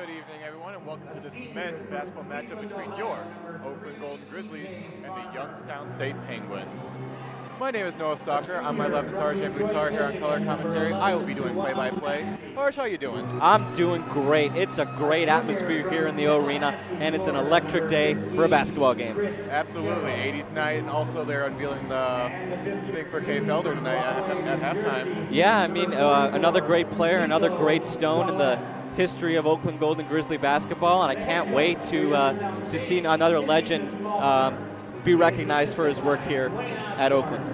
Good evening, everyone, and welcome to this men's basketball matchup between your Oakland Golden Grizzlies and the Youngstown State Penguins. My name is Noah Stalker. On my left is Harjun Buttar here on color commentary. I will be doing play-by-play. Harj, how you doing? I'm doing great. It's a great atmosphere here in the Arena, and it's an electric day for a basketball game. Absolutely. 80s night, and also they're unveiling the thing for Kay Felder tonight at halftime. Yeah, I mean, another great player, another great stone in the history of Oakland Golden Grizzly basketball, and I can't wait to see another legend be recognized for his work here at Oakland.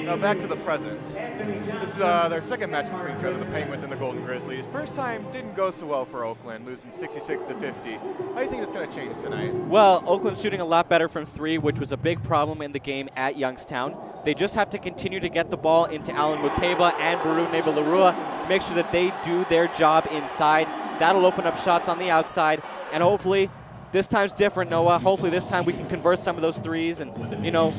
Now back to the present. This is their second match between each other, the Penguins and the Golden Grizzlies. First time didn't go so well for Oakland, losing 66 to 50. How do you think it's going to change tonight? Well, Oakland's shooting a lot better from three, which was a big problem in the game at Youngstown. They just have to continue to get the ball into Alan Mukeba and Baru Neva-Larua, make sure that they do their job inside. That'll open up shots on the outside, and hopefully this time's different, Noah. Hopefully this time we can convert some of those threes and, you know,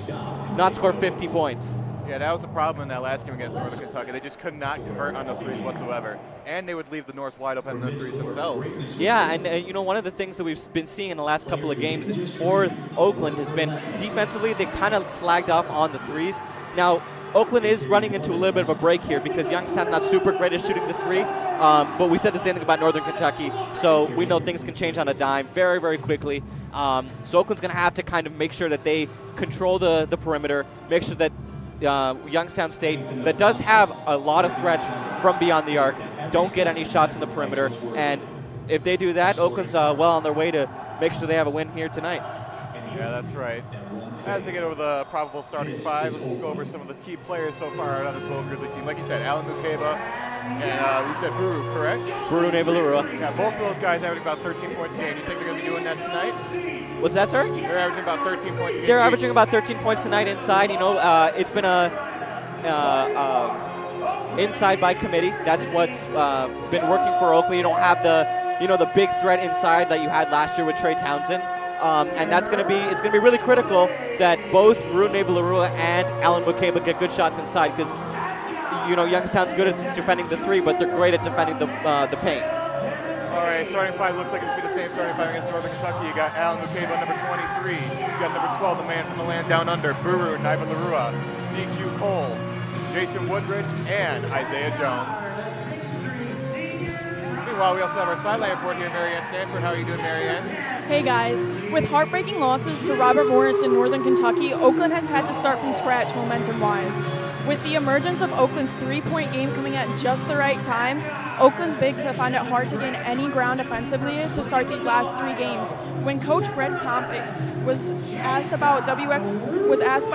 not score 50 points. Yeah, that was the problem in that last game against Northern Kentucky. They just could not convert on those threes whatsoever, and they would leave the North wide open on the threes themselves. Yeah, and you know, one of the things that we've been seeing in the last couple of games for Oakland has been defensively they kind of slagged off on the threes. Now, Oakland is running into a little bit of a break here because Youngstown not super great at shooting the three, but we said the same thing about Northern Kentucky, so we know things can change on a dime very, very quickly. So Oakland's going to have to kind of make sure that they control the perimeter, make sure that Youngstown State, that does have a lot of threats from beyond the arc, don't get any shots in the perimeter, and if they do that, Oakland's well on their way to make sure they have a win here tonight. Yeah, that's right. As they get over the probable starting five, let's go over some of the key players so far on this Golden Grizzlies team. Like you said, Alan Mukeba, and you said Baru, correct? Baru Neva-Larua. Yeah, both of those guys averaging about 13 points a game. Do you think they're going to be doing that tonight? What's that, sir? They're averaging about 13 points a game. They're averaging about 13 points tonight inside. You know, it's been a inside by committee. That's what's been working for Oakland. You don't have the big threat inside that you had last year with Trey Townsend. And it's going to be really critical that both Baru Neva-Larua and Alan Mukeba get good shots inside because, you know, Youngstown's good at defending the three, but they're great at defending the paint. All right, starting five looks like it's going to be the same starting five against Northern Kentucky. You got Alan Mukeba, number 23. You got number 12, the man from the land down under, Baru Neva-Larua, DQ Cole, Jason Woodridge, and Isaiah Jones. Meanwhile, we also have our sideline report here, Maryanne Sanford. How are you doing, Maryanne? Hey guys, with heartbreaking losses to Robert Morris in Northern Kentucky, Oakland has had to start from scratch momentum-wise. With the emergence of Oakland's three-point game coming at just the right time, Oakland's bigs have found it hard to gain any ground offensively to start these last three games. When Coach Greg Comp was asked by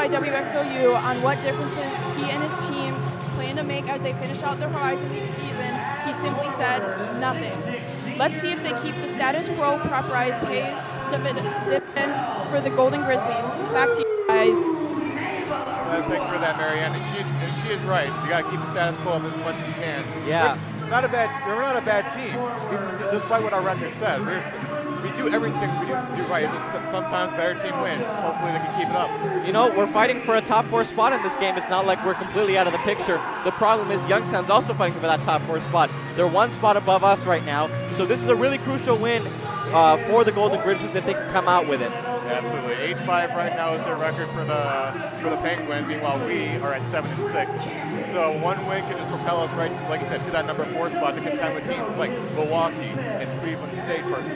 WXOU on what differences he and his team plan to make as they finish out the Horizon League season, he simply said, nothing. Let's see if they keep the status quo, proprize pays dividends for the Golden Grizzlies. Back to you guys. Thank you for that, Maryanne. And she is right. You got to keep the status quo up as much as you can. Yeah. We're not a bad team, despite what our record says. We do everything we do right. It's just sometimes better team wins. Hopefully they can keep it up. You know, we're fighting for a top four spot in this game. It's not like we're completely out of the picture. The problem is Youngstown's also fighting for that top four spot. They're one spot above us right now. So this is a really crucial win for the Golden Grizzlies if they can come out with it. Yeah, absolutely. 8-5 right now is their record for the Penguins. Meanwhile, we are at 7-6. So one win can just propel us right, like you said, to that number 4 spot to contend with teams like Milwaukee and Cleveland State, per se.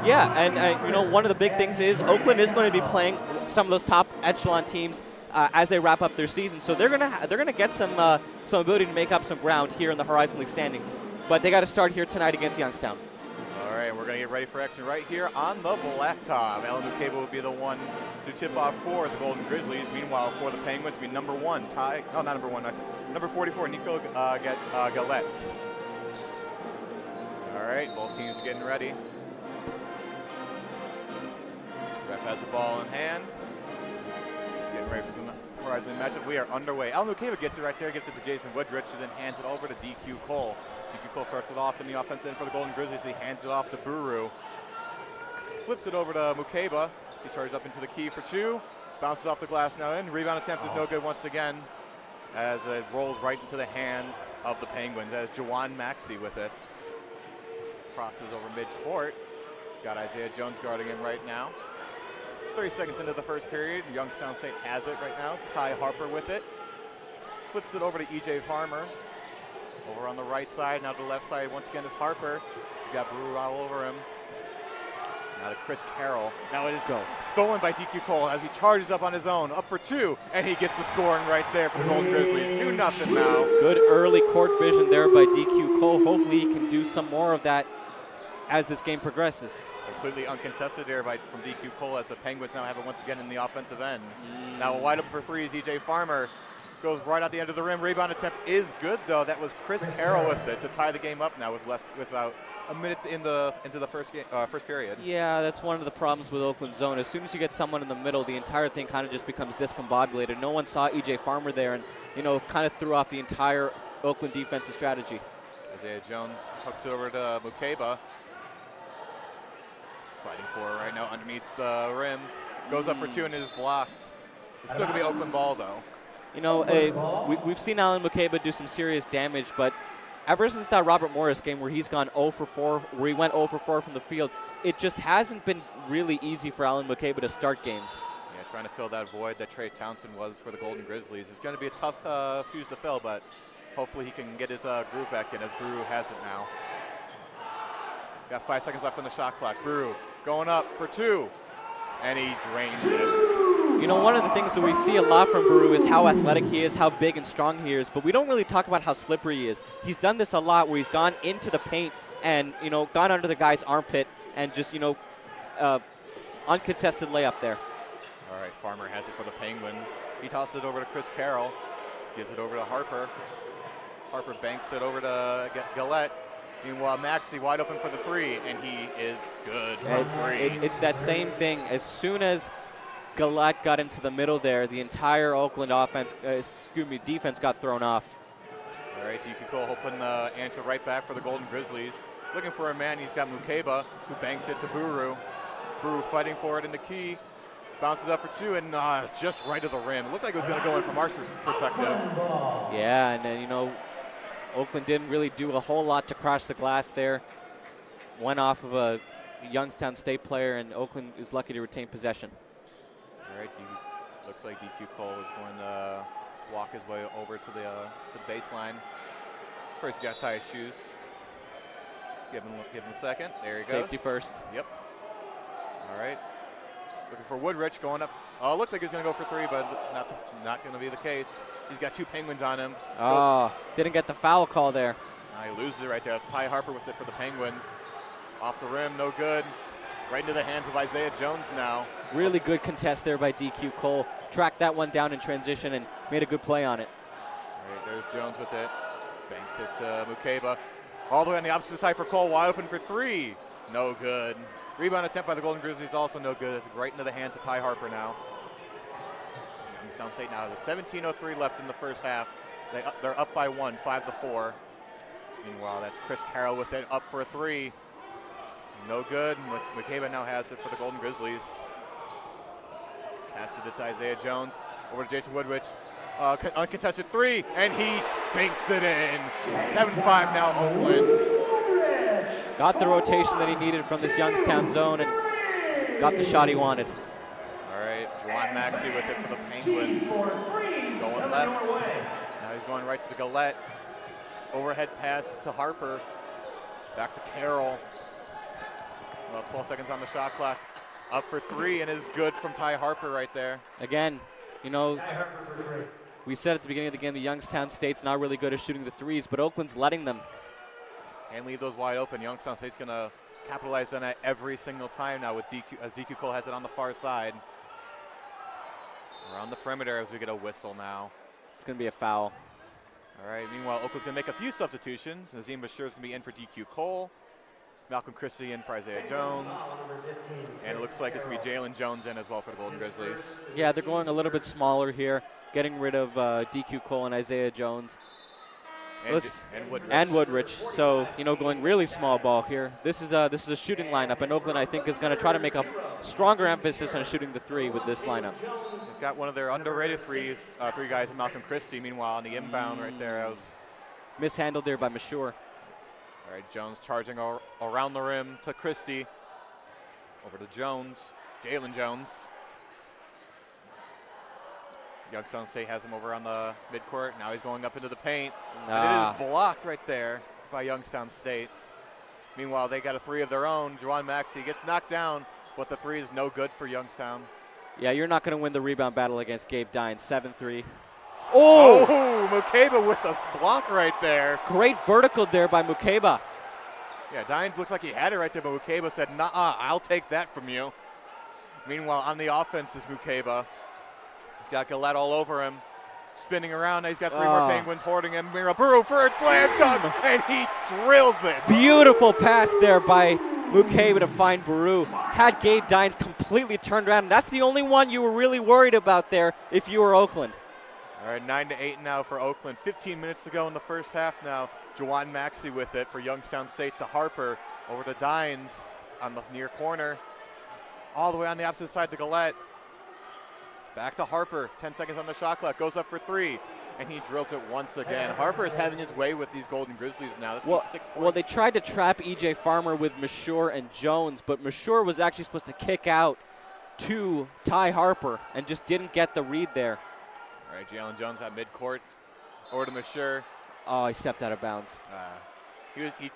Yeah, and you know, one of the big things is Oakland is going to be playing some of those top echelon teams as they wrap up their season. So they're gonna get some ability to make up some ground here in the Horizon League standings. But they got to start here tonight against Youngstown. All right, we're going to get ready for action right here on the blacktop. Alan Mukeba will be the one to tip off for the Golden Grizzlies. Meanwhile, for the Penguins, will be number 44, Nico Galette. All right, both teams are getting ready. Ref has the ball in hand. Getting ready for some Horizon matchup. We are underway. Alan Mukeba gets it right there, gets it to Jason Woodridge, and then hands it over to DQ Cole. DQ Cole starts it off in the offense end for the Golden Grizzlies. He hands it off to Baru. Flips it over to Mukeba. He charges up into the key for two. Bounces off the glass now in. Rebound attempt is no good once again as it rolls right into the hands of the Penguins as Jawan Maxey with it. crosses over midcourt. He's got Isaiah Jones guarding him right now. 30 seconds into the first period. Youngstown State has it right now. Ty Harper with it. Flips it over to E.J. Farmer. Over on the right side. Now to the left side once again is Harper. He's got Brew all over him. Now to Chris Carroll. Now it is stolen by DQ Cole as he charges up on his own. Up for two. And he gets the scoring right there for the Golden Grizzlies. 2-0 now. Good early court vision there by DQ Cole. Hopefully he can do some more of that as this game progresses. Completely uncontested there from DQ Cole as the Penguins now have it once again in the offensive end. Now wide open for three is E.J. Farmer. Goes right at the end of the rim. Rebound attempt is good though. That was Chris Carroll with it to tie the game up now with about a minute into the first period. Yeah, that's one of the problems with Oakland zone. As soon as you get someone in the middle, the entire thing kind of just becomes discombobulated. No one saw E.J. Farmer there and, kind of threw off the entire Oakland defensive strategy. Isaiah Jones hooks it over to Mukeba. Fighting for it right now underneath the rim. Goes up for two and it is blocked. It's still going to be Oakland ball though. We've seen Alan Mukeba do some serious damage, but ever since that Robert Morris game where he's gone 0 for 4, where he went 0 for 4 from the field, it just hasn't been really easy for Alan Mukeba to start games. Yeah, trying to fill that void that Trey Townsend was for the Golden Grizzlies. It's going to be a tough shoes to fill, but hopefully he can get his groove back in as Brew has it now. Got 5 seconds left on the shot clock. Brew going up for two, and he drains it. One of the things that we see a lot from Brew is how athletic he is, how big and strong he is, but we don't really talk about how slippery he is. He's done this a lot where he's gone into the paint and, gone under the guy's armpit and just, uncontested layup there. All right, Farmer has it for the Penguins. He tosses it over to Chris Carroll, gives it over to Harper. Harper banks it over to Gillette. Meanwhile, Maxey wide open for the three, and he is good for three. It's that same thing. As soon as Gillette got into the middle there, the entire Oakland defense got thrown off. All right, DQ Cole hoping to answer right back for the Golden Grizzlies. Looking for a man, he's got Mukeba, who banks it to Buru. Buru fighting for it in the key. Bounces up for two, and just right to the rim. It looked like it was going to go in from our perspective. Yeah, and then, Oakland didn't really do a whole lot to crash the glass there. Went off of a Youngstown State player, and Oakland is lucky to retain possession. All right, looks like DQ Cole is going to walk his way over to the baseline. First, he got to tie his shoes. Give him a second. There he goes. Safety first. Yep. All right. Looking for Woodrich going up. Oh, looks like he's going to go for three, but not going to be the case. He's got two Penguins on him. Oh, didn't get the foul call there. He loses it right there. That's Ty Harper with it for the Penguins. Off the rim, no good. Right into the hands of Isaiah Jones now. Really good contest there by DQ Cole. Tracked that one down in transition and made a good play on it. All right, there's Jones with it. Banks it to Mukeba. All the way on the opposite side for Cole. Wide open for three. No good. Rebound attempt by the Golden Grizzlies also no good. It's right into the hands of Ty Harper now. Youngstown State now has a 17:03 left in the first half. They're up by one, 5-4. Meanwhile, that's Chris Carroll with it, up for a three. No good. Mukeba now has it for the Golden Grizzlies. Passes it to Isaiah Jones. Over to Jason Woodrich. Uncontested three, and he sinks it in. 7-5 now, Oakland. Got the rotation that he needed from this Youngstown zone and got the shot he wanted. All right, Juwan Maxey with it for the Penguins. Going left. Now he's going right to the Gillette. Overhead pass to Harper. Back to Carroll. About 12 seconds on the shot clock. Up for three and is good from Ty Harper right there. Again, we said at the beginning of the game that Youngstown State's not really good at shooting the threes, but Oakland's letting them. And leave those wide open. Youngstown State's going to capitalize on that every single time now with DQ Cole has it on the far side. Around the perimeter as we get a whistle now. It's going to be a foul. All right, meanwhile, Oakland's going to make a few substitutions. Nazim Bashir is going to be in for DQ Cole. Malcolm Christie in for Isaiah Jones. And it looks like it's going to be Jalen Jones in as well for the Golden Grizzlies. Yeah, they're going a little bit smaller here, getting rid of DQ Cole and Isaiah Jones. And Woodrich. So, going really small ball here. This is a shooting lineup, and Oakland, I think, is going to try to make a stronger emphasis on shooting the three with this lineup. He's got one of their underrated three guys, Malcolm Christie. Meanwhile, on the inbound right there, that was mishandled there by Mashur. All right, Jones charging around the rim to Christie. Over to Jones, Jalen Jones. Youngstown State has him over on the midcourt. Now he's going up into the paint. And it is blocked right there by Youngstown State. Meanwhile, they got a three of their own. Juwan Maxey gets knocked down, but the three is no good for Youngstown. Yeah, you're not going to win the rebound battle against Gabe Dines. 7-3. Oh, Mukeba with a block right there. Great vertical there by Mukeba. Yeah, Dines looks like he had it right there, but Mukeba said, "Nuh-uh, I'll take that from you." Meanwhile, on the offense is Mukeba. He's got Gillette all over him, spinning around. Now he's got three more Penguins hoarding him. Burrow for a slam dunk, and he drills it. Beautiful pass there by Mukeba to find Baru. Had Gabe Dines completely turned around. That's the only one you were really worried about there if you were Oakland. All right, 9-8 now for Oakland. 15 minutes to go in the first half now. Juwan Maxey with it for Youngstown State to Harper. Over to Dines on the near corner. All the way on the opposite side to Gillette. Back to Harper. 10 seconds on the shot clock. Goes up for three. And he drills it once again. Harper is having his way with these Golden Grizzlies now. That's 6 points. Well, they tried to trap E.J. Farmer with Mashur and Jones, but Mashur was actually supposed to kick out to Ty Harper and just didn't get the read there. All right, Jalen Jones at midcourt. Over to Mashur. Oh, he stepped out of bounds.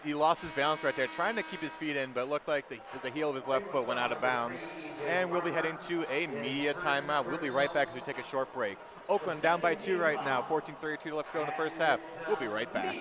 He lost his balance right there, trying to keep his feet in, but it looked like the heel of his left foot went out of bounds. And we'll be heading to a media timeout. We'll be right back as we take a short break. Oakland down by 2 right now, 14:32 left to go in the first half. We'll be right back.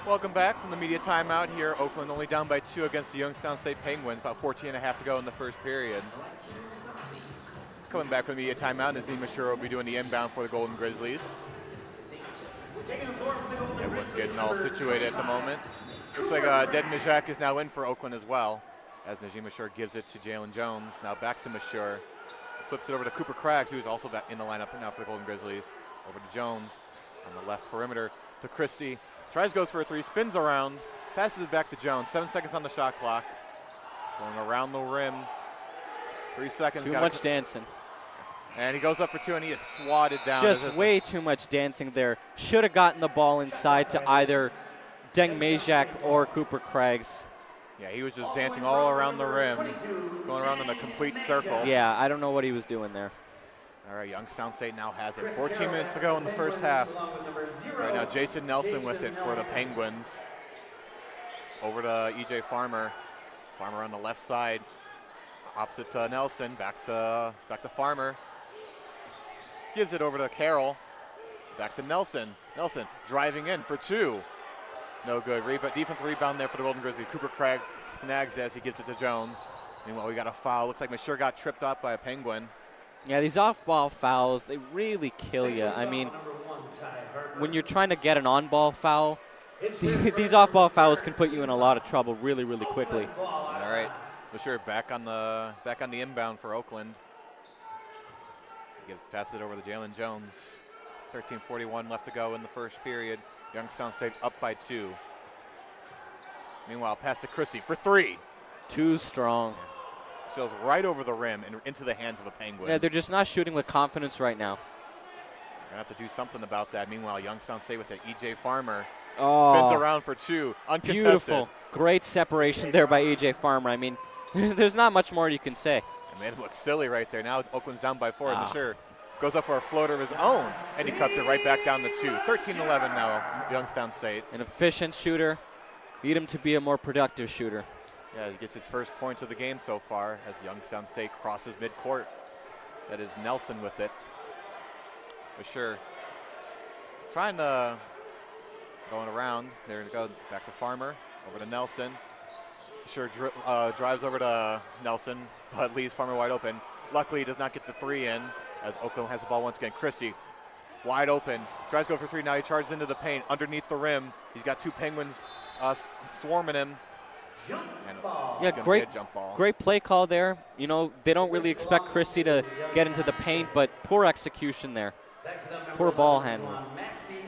Welcome back from the media timeout here. Oakland only down by 2 against the Youngstown State Penguins. About 14.5 to go in the first period. Coming back from the media timeout, Nazim Mashur will be doing the inbound for the Golden Grizzlies. Everyone's getting all situated at the moment. Looks like Dead Mijak is now in for Oakland as well, as Nazim Mashur gives it to Jalen Jones. Now back to Mashur. Flips it over to Cooper Craggs, who's also back in the lineup now for the Golden Grizzlies. Over to Jones on the left perimeter to Christie. Tries, goes for a three, spins around, passes it back to Jones. 7 seconds on the shot clock. Going around the rim. 3 seconds. Too much dancing. And he goes up for 2, and he is swatted down. Just way too much dancing there. Should have gotten the ball inside to either Deng Majak or Cooper Craggs. Yeah, he was just dancing all around the rim, going around in a complete circle. Yeah, I don't know what he was doing there. All right, Youngstown State now has it. 14 minutes to go in the first half. Right now, Jason Nelson with it for the Penguins. Over to E.J. Farmer. Farmer on the left side. Opposite to Nelson. Back to Farmer. Gives it over to Carroll. Back to Nelson. Nelson driving in for 2. No good. Defensive rebound there for the Golden Grizzlies. Cooper Cragg snags as he gives it to Jones. Meanwhile, we got a foul. Looks like Mashur got tripped up by a Penguin. Yeah, these off-ball fouls, they really kill you. I mean, when you're trying to get an on-ball foul, these off-ball fouls can put you in a lot of trouble really, really quickly. All right, Mashur back on the inbound for Oakland. He passes it over to Jalen Jones. 13:41 left to go in the first period. Youngstown State up by 2. Meanwhile, pass to Chrissy for 3. Too strong. Sails right over the rim and into the hands of a Penguin. Yeah, they're just not shooting with confidence right now. They're going to have to do something about that. Meanwhile, Youngstown State with the E.J. Farmer. Oh, Spins around for 2, uncontested. beautiful. Great separation there by E.J. Farmer. I mean, there's not much more you can say. It made him look silly right there. Now Oakland's down by 4. And Mashur goes up for a floater of his own, and he cuts it right back down to 2. 13-11 now, Youngstown State. An efficient shooter. Need him to be a more productive shooter. Yeah, he gets his first points of the game so far as Youngstown State crosses midcourt. That is Nelson with it. Mashur trying to going around. There to go back to Farmer, over to Nelson. Mashur drives over to Nelson, but leaves Farmer wide open. Luckily, he does not get the 3 in as Oakland has the ball once again. Christie wide open, tries to go for 3. Now he charges into the paint underneath the rim. He's got 2 Penguins swarming him. Yeah, great play call there. You know, they don't really expect Christie to get into the paint, but poor execution there. Poor ball handling.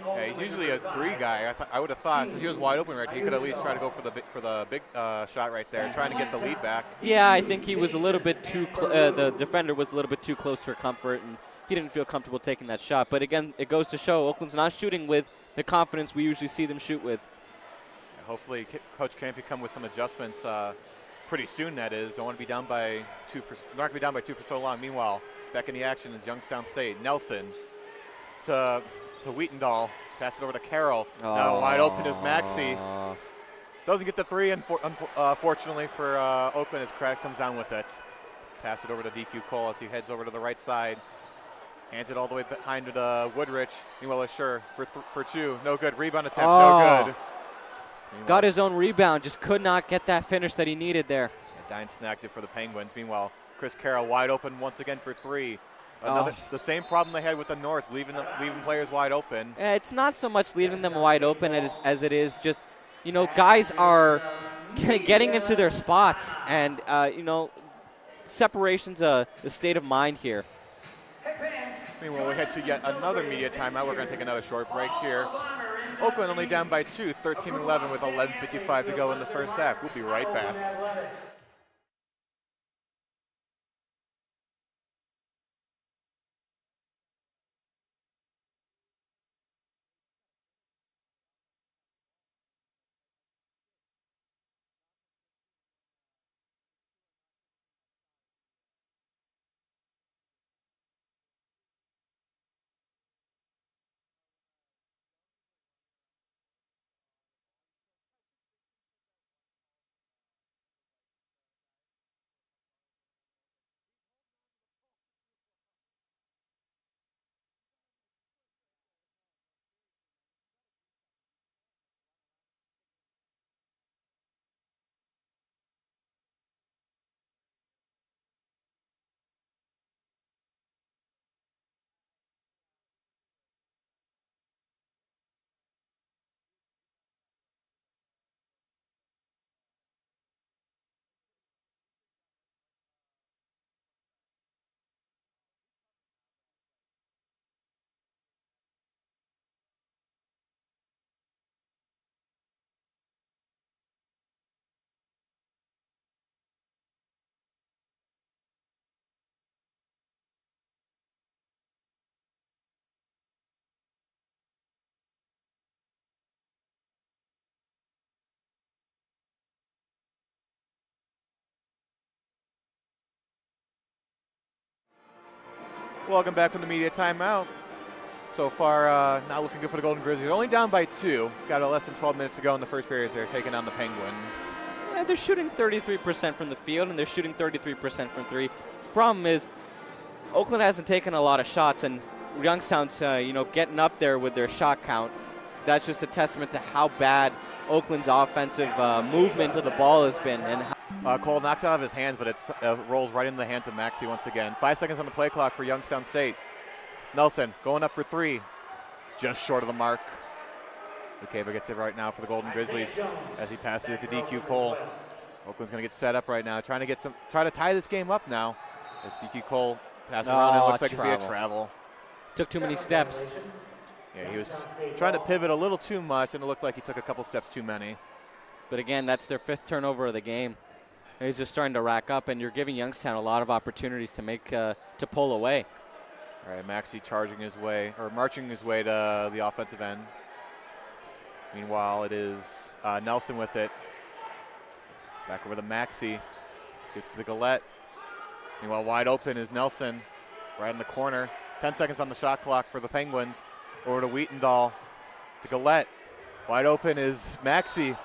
Yeah, he's usually a 3 guy. I would have thought since he was wide open right, he could at least try to go for the big shot right there, trying to get the lead back. Yeah, I think he was a little bit too. The defender was a little bit too close for comfort, and he didn't feel comfortable taking that shot. But again, it goes to show Oakland's not shooting with the confidence we usually see them shoot with. Hopefully, Coach Camp can come with some adjustments pretty soon. That is, don't want to be down by 2 for. Not going to be down by 2 for so long. Meanwhile, back in the action is Youngstown State. Nelson to Wheatondahl. Pass it over to Carroll. Now wide open is Maxey. Doesn't get the 3, unfortunately for Oakland as Craggs comes down with it. Pass it over to DQ Cole as he heads over to the right side. Hands it all the way behind to Woodrich. Meanwhile, Sure for 2. No good. Rebound attempt. No good. Got his own rebound. Just could not get that finish that he needed there. Dine snagged it for the Penguins. Meanwhile, Chris Carroll wide open once again for 3. The same problem they had with the North, leaving players wide open. It's not so much leaving them wide open as it is just, you know, guys are getting into their spots, and you know, separation's a state of mind here. Meanwhile, we head to yet another media timeout. We're going to take another short break here. Oakland only down by 2, 13-11 with 11:55 to go in the first half. We'll be right back. Welcome back from the media timeout. So far, not looking good for the Golden Grizzlies. Only down by 2. Got less than 12 minutes to go in the first period. They're taking on the Penguins. Yeah, they're shooting 33% from the field, and they're shooting 33% from 3. Problem is, Oakland hasn't taken a lot of shots, and Youngstown's getting up there with their shot count. That's just a testament to how bad Oakland's offensive movement of the ball has been. And Cole knocks it out of his hands, but it rolls right into the hands of Maxey once again. 5 seconds on the play clock for Youngstown State. Nelson going up for three, just short of the mark. Mukeba gets it right now for the Golden Grizzlies as he passes it to DQ Cole. Oakland's going to get set up right now, try to tie this game up now. As DQ Cole passes around, and it looks like it'll be a travel. Took too many steps. Yeah, he was trying to pivot a little too much, and it looked like he took a couple steps too many. But again, that's their 5th turnover of the game. He's just starting to rack up, and you're giving Youngstown a lot of opportunities to make to pull away. All right, Maxey marching his way to the offensive end. Meanwhile, it is Nelson with it. Back over to Maxey. Gets to the Galette. Meanwhile, wide open is Nelson, right in the corner. 10 seconds on the shot clock for the Penguins. Over to Wheatondahl. To Galette. Wide open is Maxey.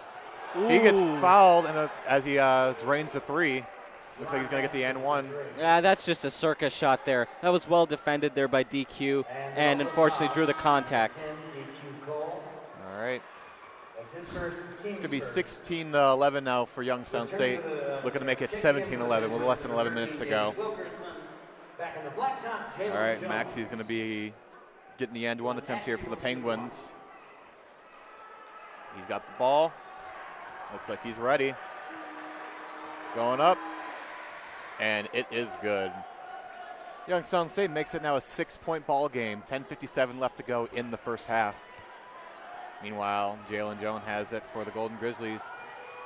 Ooh. He gets fouled as he drains the three. Looks like he's going to get the and one. Yeah, that's just a circus shot there. That was well defended there by DQ, and unfortunately drew the contact. All right. It's going to be 16-11 now for Youngstown State. Looking to make it 17-11 with less than 11 minutes to go. All right, Maxey's going to be getting the end one attempt here for the Penguins. He's got the ball. Looks like he's ready. Going up. And it is good. Youngstown State makes it now a 6-point ball game. 10:57 left to go in the first half. Meanwhile, Jalen Jones has it for the Golden Grizzlies.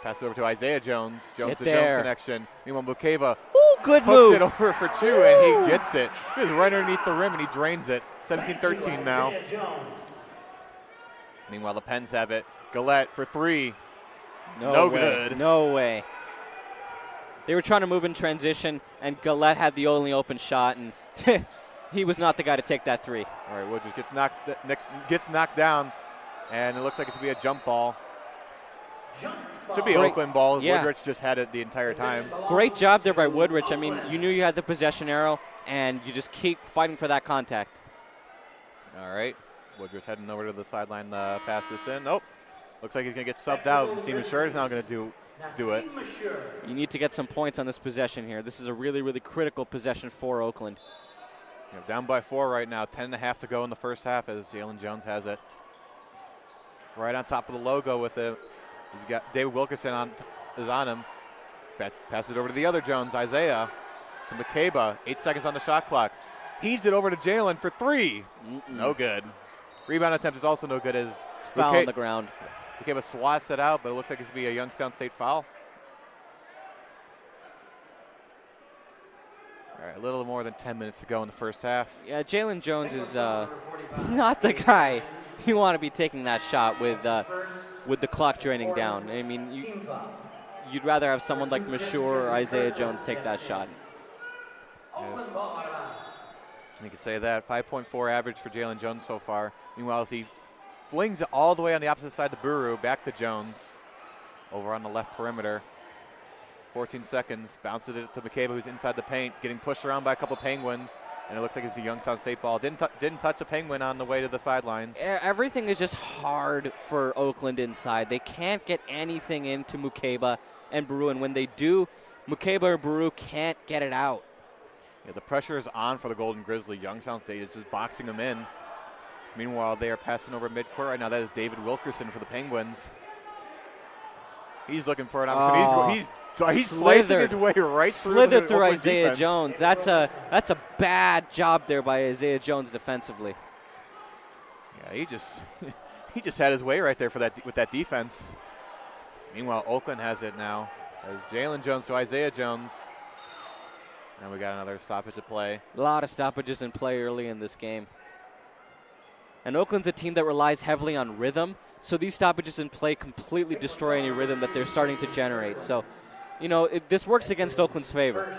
Pass it over to Isaiah Jones. Jones to Jones connection. Meanwhile, Mukeba good hooks move. It over for two, and he gets it. He was right underneath the rim, and he drains it. 17-13 now. Meanwhile, the Pens have it. Galette for three. No good. No way. They were trying to move in transition, and Galette had the only open shot, and he was not the guy to take that three. All right, Woodridge gets knocked down, and it looks like it's going to be a jump ball. Should be an Oakland ball. Yeah. Woodridge just had it the entire time. Great job there by Woodridge. I mean, you knew you had the possession arrow, and you just keep fighting for that contact. All right, Woodridge heading over to the sideline to pass this in. Nope. Looks like he's going to get subbed out, and Seaman Sure is now going to do it. You need to get some points on this possession here. This is a really, really critical possession for Oakland. Down by 4 right now. 10.5 to go in the first half as Jalen Jones has it. Right on top of the logo with it. He's got David Wilkerson is on him. Pass it over to the other Jones, Isaiah. To Mukeba. 8 seconds on the shot clock. Heaves it over to Jalen for three. No good. Rebound attempt is also no good as it's foul on the ground. Mukeba swats it out, but it looks like it's going to be a Youngstown State foul. All right, a little more than 10 minutes to go in the first half. Yeah, Jalen Jones is not the guy you want to be taking that shot with the clock draining down. I mean, you'd rather have someone like Mashur or Isaiah Jones take that shot. Yes. You can say that. 5.4 average for Jalen Jones so far. Meanwhile, as he flings it all the way on the opposite side to Buru, back to Jones. Over on the left perimeter. 14 seconds, bounces it to Mukeba, who's inside the paint, getting pushed around by a couple Penguins, and it looks like it's the Youngstown State ball. Didn't touch a Penguin on the way to the sidelines. Everything is just hard for Oakland inside. They can't get anything into Mukeba and Buru, and when they do, Mukeba or Buru can't get it out. Yeah, the pressure is on for the Golden Grizzlies. Youngstown State is just boxing them in. Meanwhile, they are passing over midcourt right now. That is David Wilkerson for the Penguins. He's looking for an opportunity. He's slicing his way right through Isaiah defense. Jones. That's a bad job there by Isaiah Jones defensively. Yeah, he just had his way right there with that defense. Meanwhile, Oakland has it now. There's Jalen Jones to Isaiah Jones. And we got another stoppage of play. A lot of stoppages in play early in this game. And Oakland's a team that relies heavily on rhythm. So these stoppages in play completely destroy any rhythm that they're starting to generate. So, this works against Oakland's favor.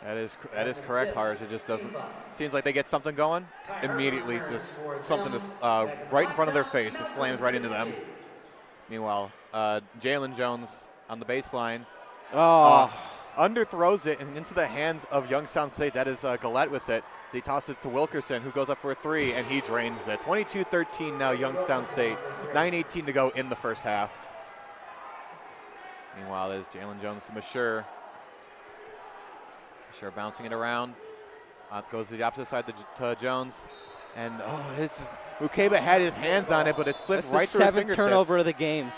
That is correct, Harj. It just doesn't. Seems like they get something going, immediately just something is right in front of their face. It slams right into them. Meanwhile, Jalen Jones on the baseline. Underthrows it and into the hands of Youngstown State. That is Galette with it. They toss it to Wilkerson, who goes up for a three, and he drains it. 22-13 now, Youngstown State. 9:18 to go in the first half. Meanwhile, there's Jalen Jones to Mashur. Mashur bouncing it around. Goes to the opposite side to Jones. And, it's just, Mukeba had his hands on it, but it slipped right through his fingertips. That's the 7th turnover of the game.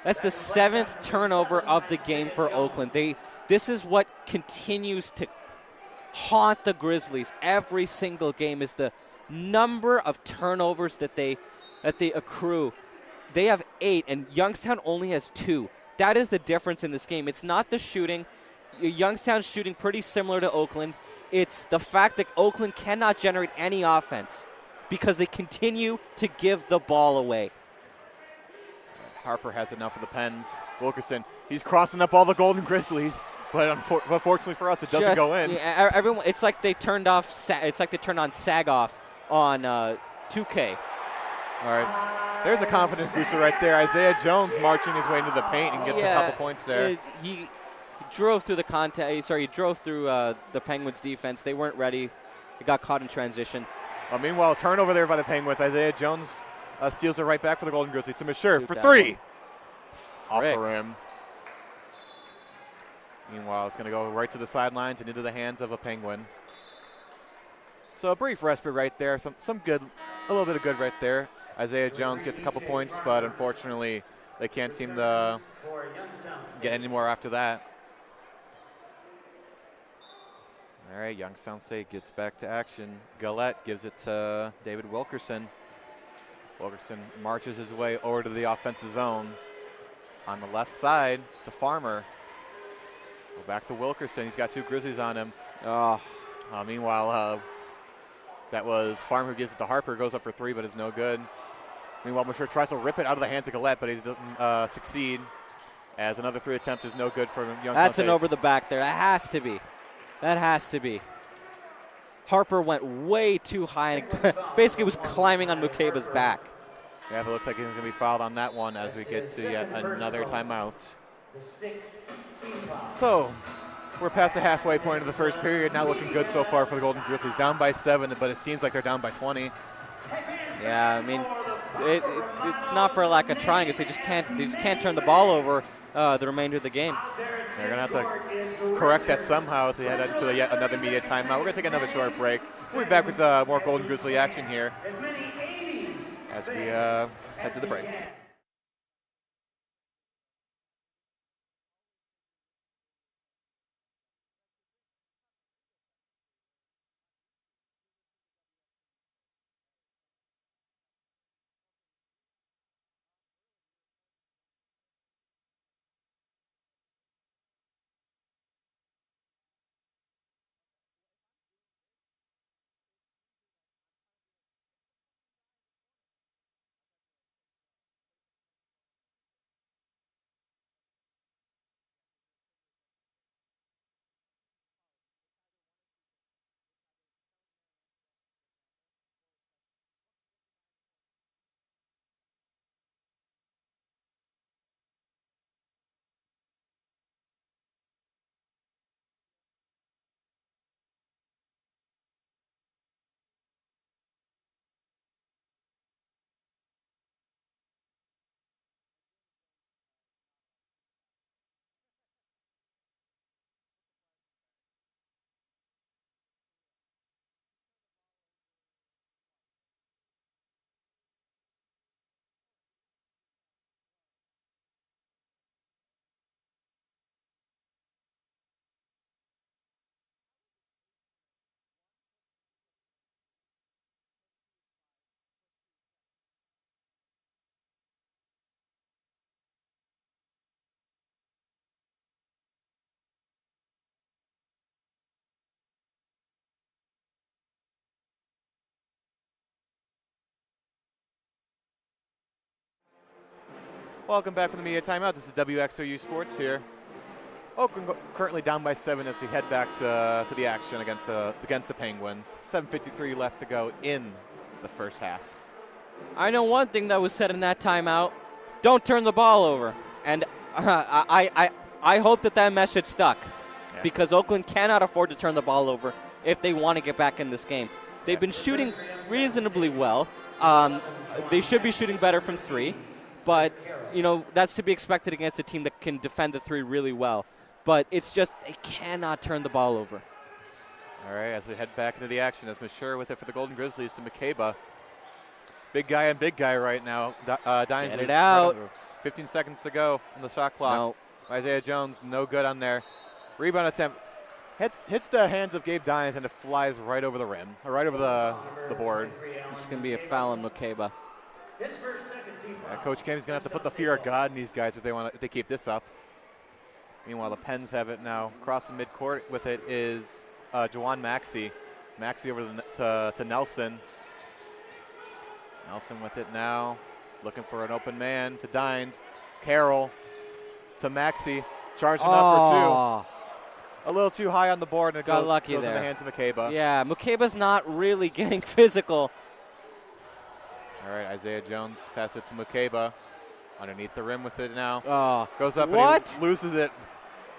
That's the 7th turnover of the game for Oakland. This is what continues to haunt the Grizzlies every single game, is the number of turnovers that they accrue. They have 8, and Youngstown only has 2. That is the difference in this game. It's not the shooting. Youngstown's shooting pretty similar to Oakland. It's the fact that Oakland cannot generate any offense because they continue to give the ball away. Harper has enough for the Pens. Wilkerson, he's crossing up all the Golden Grizzlies, but unfortunately for us, it doesn't go in. Yeah, everyone, it's like they turned on Sag Off on 2K. All right, there's a confidence booster right there. Isaiah Jones marching his way into the paint and gets a couple points there. He drove through the contest. Sorry, he drove through the Penguins defense. They weren't ready. They got caught in transition. Meanwhile, turnover there by the Penguins. Isaiah Jones steals it right back for the Golden Grizzlies. To Mashur for 3. Off the rim. Meanwhile, it's going to go right to the sidelines and into the hands of a Penguin. So a brief respite right there. Some good, a little bit of good right there. Isaiah Jones gets a couple points, but unfortunately, they can't seem to get any more after that. All right, Youngstown State gets back to action. Gillette gives it to David Wilkerson. Wilkerson marches his way over to the offensive zone. On the left side to Farmer. Go back to Wilkerson. He's got 2 Grizzlies on him. Meanwhile, that was Farmer who gives it to Harper. Goes up for 3, but it's no good. Meanwhile, Mashur tries to rip it out of the hands of Gillette, but he doesn't succeed. As another 3 attempt is no good for Youngstown That's State. an over the back there. That has to be. That has to be. Harper went way too high and basically was climbing on Mukeba's back. Yeah, but it looks like he's going to be fouled on that one as we get to yet another timeout. So, we're past the halfway point of the first period. Not looking good so far for the Golden Grizzlies. Down by 7, but it seems like they're down by 20. Yeah, I mean, it's not for lack of trying. If they just can't turn the ball over the remainder of the game. They're going to have to correct that somehow to head into yet another media timeout. We're going to take another short break. We'll be back with more Golden Grizzly action here as we head to the break. Welcome back from the media timeout. This is WXOU Sports here. Oakland currently down by 7 as we head back to the action against the Penguins. 7:53 left to go in the first half. I know one thing that was said in that timeout: don't turn the ball over. And I hope that message stuck, because Oakland cannot afford to turn the ball over if they want to get back in this game. They've been shooting reasonably well. They should be shooting better from 3. but, you know, that's to be expected against a team that can defend the three really well. But it's just they cannot turn the ball over. All right, as we head back into the action, as Mashur with it for the Golden Grizzlies to McCabe. Big guy and big guy right now. Dines Get it out. 15 seconds to go on the shot clock. No. Isaiah Jones, no good on there. Rebound attempt. Hits the hands of Gabe Dines and it flies right over the rim, or right over the board. It's going to be a foul on McCabe. Coach Game's going to have to put the fear of God in these guys if they keep this up. Meanwhile, the Pens have it now. Crossing midcourt with it is Jawan Maxey. Maxey over to Nelson. Nelson with it now. Looking for an open man to Dines. Carroll to Maxey. Charging up for two. A little too high on the board, and it goes in the hands of McCabe. Yeah, McCabe's not really getting physical. All right, Isaiah Jones pass it to McCabe. Underneath the rim with it now. Goes up and he loses it.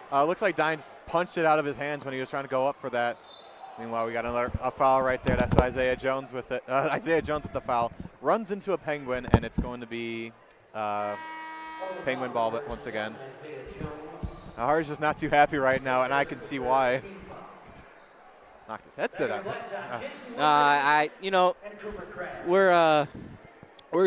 Looks like Dines punched it out of his hands when he was trying to go up for that. Meanwhile, we got a foul right there. That's Isaiah Jones with it. Isaiah Jones with the foul. Runs into a Penguin, and it's going to be Penguin ball once again. Harjun's just not too happy right now, and I can see why. Knocked his headset out. You know, we're a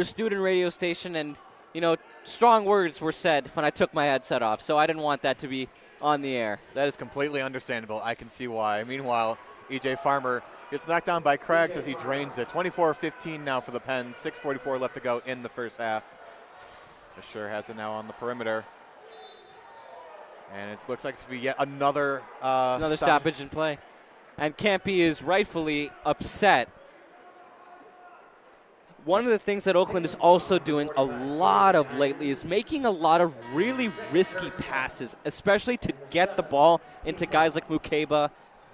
student radio station, and, you know, strong words were said when I took my headset off, so I didn't want that to be on the air. That is completely understandable. I can see why. Meanwhile, E.J. Farmer gets knocked down by Craggs as he drains it. 24-15 now for the Pens. 6:44 left to go in the first half. Mashur has it now on the perimeter. And it looks like it's going to be yet another stoppage in play. And Campy is rightfully upset. One of the things that Oakland is also doing a lot of lately is making a lot of really risky passes, especially to get the ball into guys like McCabe,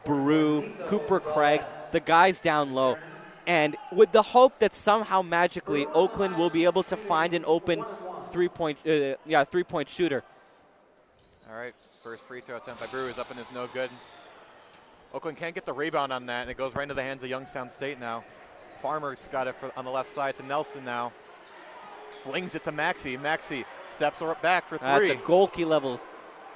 Baru, Cooper Craggs, the guys down low. And with the hope that somehow magically Oakland will be able to find an open three-point shooter. All right, first free throw attempt by Brew is up and is no good. Oakland can't get the rebound on that, and it goes right into the hands of Youngstown State now. Farmer's got it on the left side to Nelson now. Flings it to Maxey. Maxey steps back for three. That's a Golke level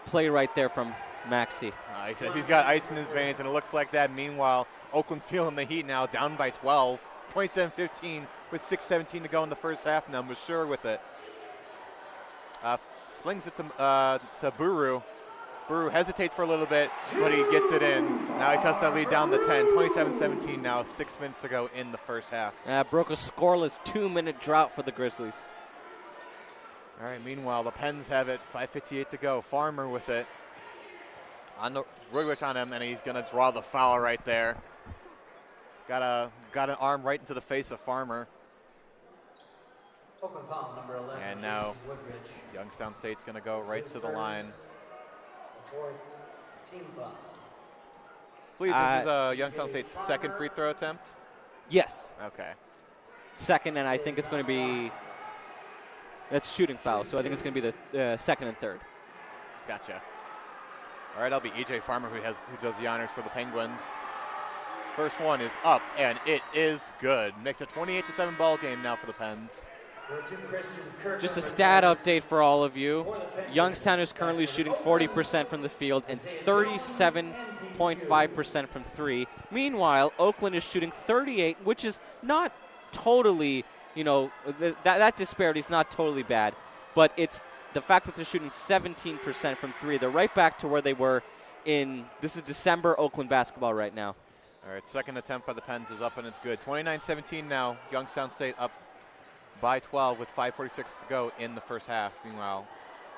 play right there from Maxey. He says he's got ice in his veins, and it looks like that. Meanwhile, Oakland feeling the heat now, down by 12. 27-15 with 6:17 to go in the first half now. Mashur with it. Flings it to Buru. Buru hesitates for a little bit, but he gets it in. Now he cuts that lead down to 10. 27-17 now, 6 minutes to go in the first half. Broke a scoreless 2-minute drought for the Grizzlies. All right, meanwhile, the Pens have it. 5:58 to go. Farmer with it. Rugwich on him, and he's going to draw the foul right there. Got an arm right into the face of Farmer. Oakland foul, number 11. And now Youngstown State's going to go right to the line. Fourth team foul. Please, this is Youngstown State's second free throw attempt? Yes. Okay. Second, and I think it's going to be that's shooting foul, so I think it's going to be the second and third. Gotcha. All right, that'll be E.J. Farmer who does the honors for the Penguins. First one is up, and it is good. Makes a 28-7 ball game now for the Pens. Just a stat update for all of you. Youngstown is currently shooting 40% from the field and 37.5% from three. Meanwhile, Oakland is shooting 38, which is not totally, that disparity is not totally bad. But it's the fact that they're shooting 17% from three. They're right back to where they were this is December Oakland basketball right now. All right, second attempt by the Pens is up, and it's good. 29-17 now. Youngstown State up by 12 with 5:46 to go in the first half. Meanwhile,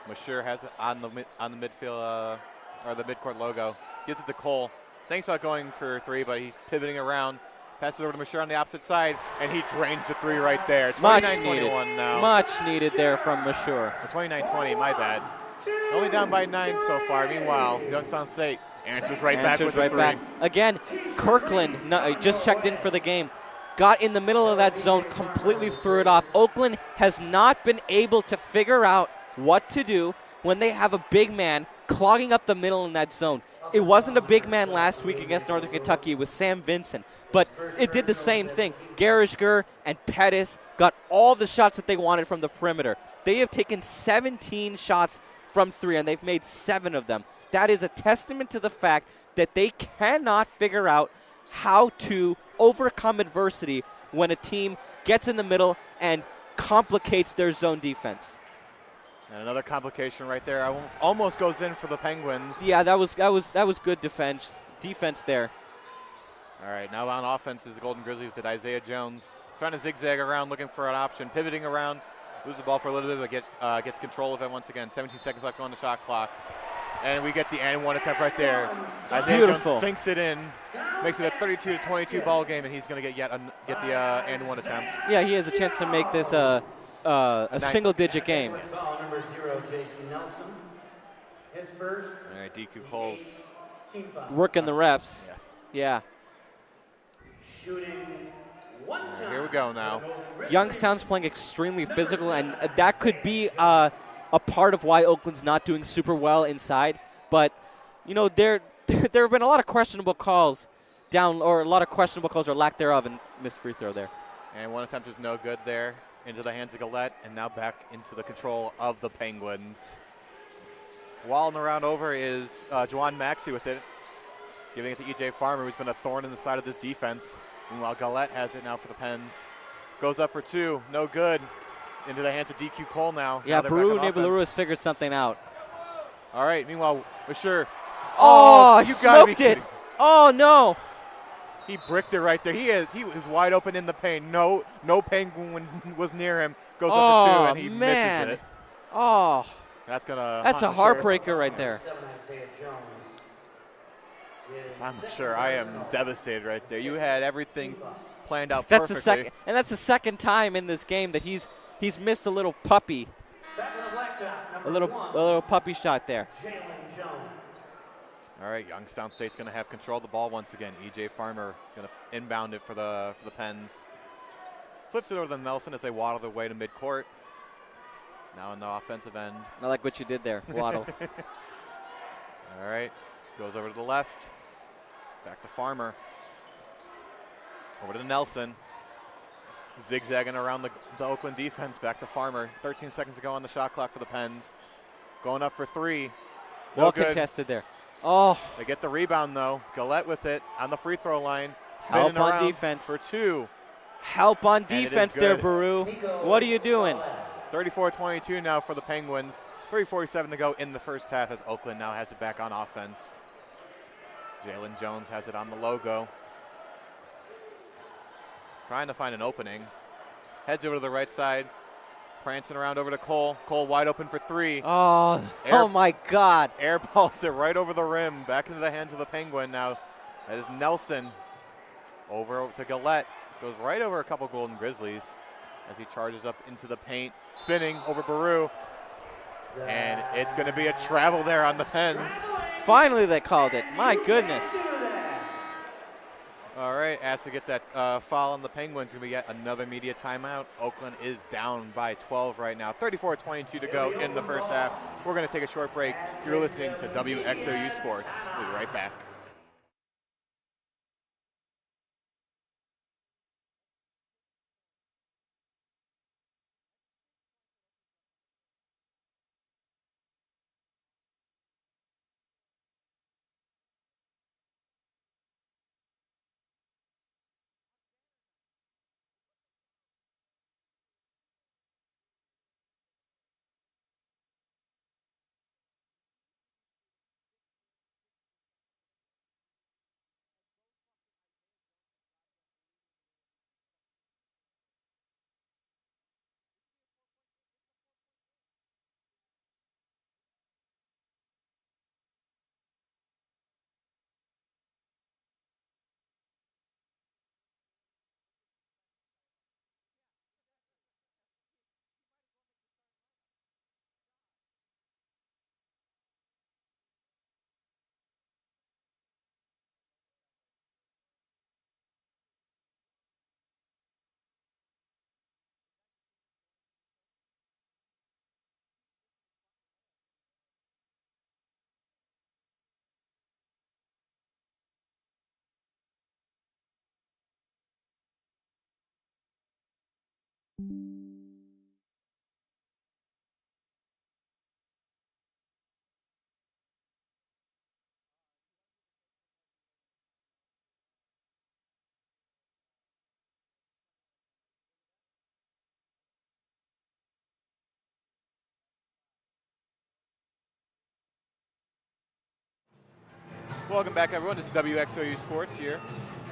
Mashur has it on the midfield or the midcourt logo. Gives it to Cole. Thanks about going for three, but he's pivoting around. Passes it over to Mashur on the opposite side, and he drains the three right there. 29-21 now. Much needed there from Mashur. 29-20, my bad. Only down by 9 so far. Meanwhile, Youngstown State answers back with the three. Again, Kirkland just checked in for the game. Got in the middle of that zone, completely threw it off. Oakland has not been able to figure out what to do when they have a big man clogging up the middle in that zone. It wasn't a big man last week against Northern Kentucky. It was Sam Vincent. But it did the same thing. Garishger and Pettis got all the shots that they wanted from the perimeter. They have taken 17 shots from 3, and they've made 7 of them. That is a testament to the fact that they cannot figure out how to overcome adversity when a team gets in the middle and complicates their zone defense. And another complication right there. Almost goes in for the Penguins. Yeah, that was good defense there. All right, now on offense is the Golden Grizzlies with Isaiah Jones trying to zigzag around, looking for an option, pivoting around, loses the ball for a little bit, but gets control of it once again. 17 seconds left on the shot clock. And we get the and one attempt right there. Isaiah Jones sinks it in, makes it a 32-22 ball game, and he's going to get the and one attempt. Yeah, he has a chance to make this a single-digit game. Foul number 0, Jason Nelson. His first. All right, DQ Cole's team foul. Working the refs. Yes. Yeah. Shooting one time. Here we go now. Youngstown's playing extremely physical, and that could be a part of why Oakland's not doing super well inside. But, you know, there have been a lot of questionable calls or lack thereof, and missed free throw there. And one attempt is no good there. Into the hands of Gillette, and now back into the control of the Penguins. Walling around over is Juwan Maxey with it, giving it to E.J. Farmer, who's been a thorn in the side of this defense. Meanwhile, Gillette has it now for the Pens. Goes up for 2, no good. Into the hands of DQ Cole now. Yeah, Baru Nibaluru has figured something out. All right, meanwhile, Bashir. Oh, you gotta be kidding. Oh, no. He bricked it right there. He was wide open in the paint. No Penguin was near him. Goes up for 2, and he misses it. Oh, that's a heartbreaker right there. I'm sure. I am devastated right there. You had everything planned out perfectly. That's the second time in this game that he's missed a little puppy. A little puppy shot there. All right, Youngstown State's going to have control of the ball once again. E.J. Farmer going to inbound it for the Pens. Flips it over to Nelson as they waddle their way to midcourt. Now on the offensive end. I like what you did there, waddle. All right, goes over to the left. Back to Farmer. Over to Nelson. Zigzagging around the Oakland defense. Back to Farmer. 13 seconds to go on the shot clock for the Pens. Going up for 3. Well contested there. Oh. They get the rebound, though. Gillette with it on the free throw line. Help on defense. For 2. Help on defense there, Baru. What are you doing? 34-22 now for the Penguins. 3:47 to go in the first half as Oakland now has it back on offense. Jalen Jones has it on the logo. Trying to find an opening. Heads over to the right side. Prancing around over to Cole. Cole wide open for 3. Oh my God. Airballs it right over the rim. Back into the hands of a Penguin now. That is Nelson. Over to Gillette. Goes right over a couple Golden Grizzlies as he charges up into the paint. Spinning over Baru. And it's going to be a travel there on the Pens. Finally they called it. My goodness. All right, asked to get that foul on the Penguins. Going to be yet another media timeout. Oakland is down by 12 right now. 34-22 to go in the first half. We're going to take a short break. You're listening to WXOU Sports. We'll be right back. Welcome back, everyone. This is WXOU Sports here.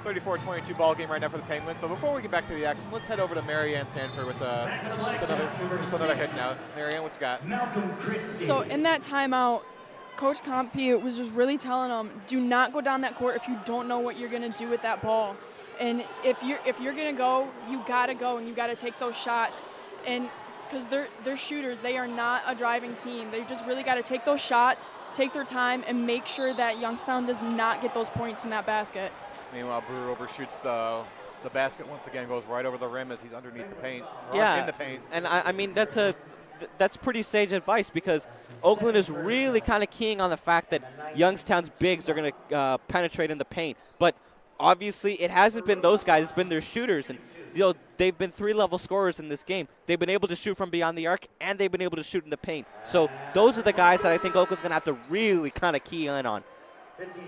34-22 ball game right now for the Penguins. But before we get back to the action, let's head over to Maryanne Sanford with another hit now. Maryanne, what you got? So in that timeout, Coach Compy was just really telling them, do not go down that court if you don't know what you're going to do with that ball. And if you're going to go, you got to go and you got to take those shots. And because they're shooters, they are not a driving team. They just really got to take those shots, take their time, and make sure that Youngstown does not get those points in that basket. Meanwhile, Brewer overshoots the basket once again, goes right over the rim as he's underneath the paint. Yeah, in the paint. And I mean that's pretty sage advice, because Oakland is really kind of keying on the fact that Youngstown's bigs are going to penetrate in the paint. But obviously it hasn't been those guys, it's been their shooters. And they've been three-level scorers in this game. They've been able to shoot from beyond the arc, and they've been able to shoot in the paint. So those are the guys that I think Oakland's going to have to really kind of key in on.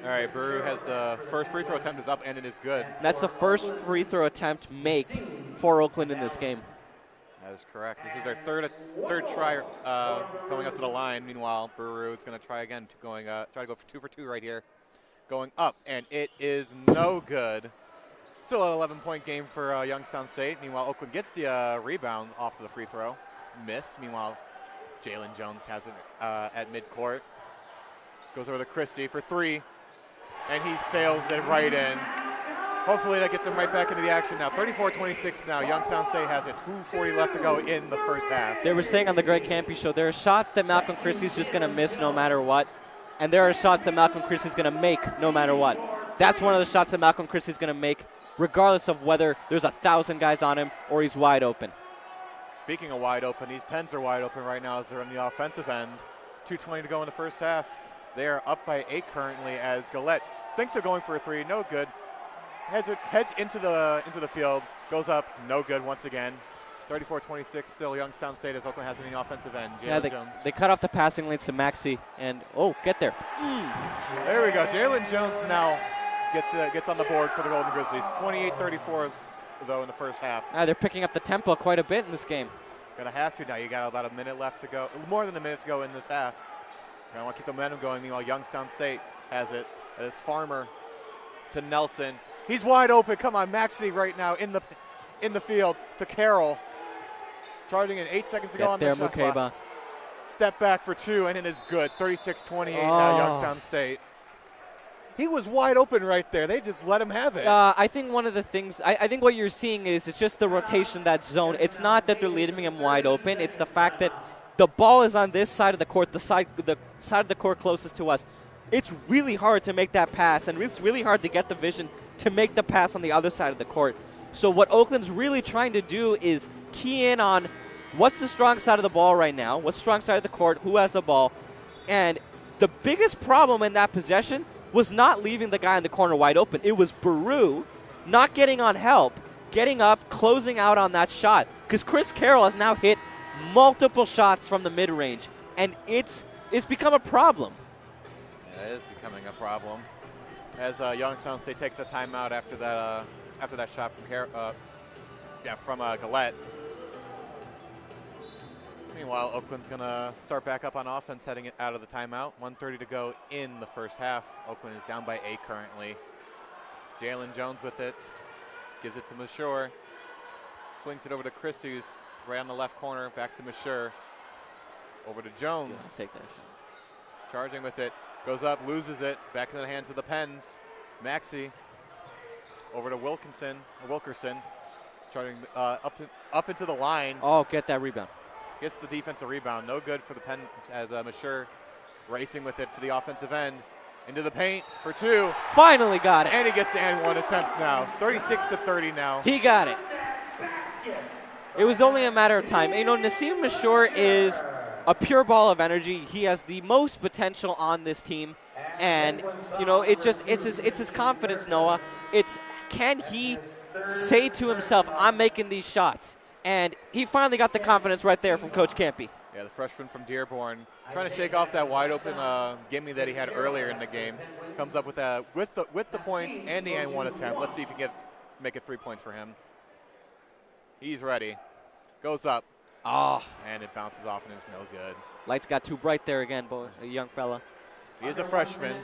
All right, Brewer has the first free throw attempt is up, and it is good. And that's the first free throw attempt make for Oakland in this game. That is correct. This is their third try going up to the line. Meanwhile, Brewer is going to try again, try to go for 2 for 2 right here. Going up, and it is no good. Still an 11-point game for Youngstown State. Meanwhile, Oakland gets the rebound off of the free throw. Miss. Meanwhile, Jalen Jones has it at midcourt. Goes over to Christie for 3, and he sails it right in. Hopefully that gets him right back into the action now. 34-26 now. Youngstown State has it. 2:40 left to go in the first half. They were saying on the Greg Campy show, there are shots that Malcolm Christie's just going to miss no matter what, and there are shots that Malcolm Christie's going to make no matter what. That's one of the shots that Malcolm Christie's going to make, regardless of whether there's 1,000 guys on him or he's wide open. Speaking of wide open, these Pens are wide open right now as they're on the offensive end. 2:20 to go in the first half. They are up by 8 currently as Gillette thinks they're going for a 3, no good. Heads into the field, goes up, no good once again. 34-26 still Youngstown State as Oakland has it in the offensive end. Jalen Jones. They cut off the passing lanes to Maxey, and get there. There we go. Jalen Jones now gets on the board for the Golden Grizzlies. 28-34 though in the first half. They're picking up the tempo quite a bit in this game. Gonna have to now. You got about a minute left to go, more than a minute to go in this half. I want to keep the momentum going. Meanwhile, Youngstown State has it as Farmer to Nelson. He's wide open. Come on, Maxey right now in the field to Carroll. Charging in 8 seconds to go on the shot clock. Step back for 2, and it is good. 36-28 now, Youngstown State. He was wide open right there. They just let him have it. I think one of the things, I think what you're seeing is it's just the rotation, that zone. It's not that they're leaving him wide open. It's the fact that the ball is on this side of the court, the side of the court closest to us. It's really hard to make that pass, and it's really hard to get the vision to make the pass on the other side of the court. So what Oakland's really trying to do is key in on what's the strong side of the ball right now, what's the strong side of the court, who has the ball. And the biggest problem in that possession was not leaving the guy in the corner wide open. It was Baru not getting on help, getting up, closing out on that shot. Because Chris Carroll has now hit multiple shots from the mid-range, and it's become a problem. Yeah, it is becoming a problem. As Youngstown State takes a timeout after that shot from Gillette. Meanwhile, Oakland's gonna start back up on offense, heading it out of the timeout. 1:30 to go in the first half. Oakland is down by 8 currently. Jalen Jones with it, gives it to Mashur, flings it over to Christie, who's right on the left corner, back to Mashur. Over to Jones. Take that shot. Charging with it, goes up, loses it, back into the hands of the Pens. Maxey over to Wilkerson, charging up into the line. Get that rebound. Gets the defensive rebound, no good for the Pens as Mashur racing with it to the offensive end. Into the paint for 2. Finally got it. And he gets the and 1 attempt now. 36-30 now. He got it. It was only a matter of time. You know, Nassim Mashur is a pure ball of energy. He has the most potential on this team. And, you know, it's his confidence, Noah. It's, can he say to himself, I'm making these shots? And he finally got the confidence right there from Coach Campy. Yeah, the freshman from Dearborn trying to shake off that wide open gimme that he had earlier in the game. Comes up with the points and the N1 attempt. Let's see if he can make it 3 points for him. He's ready. Goes up. Oh. And it bounces off and is no good. Lights got too bright there again, boy, a young fella. He is a freshman.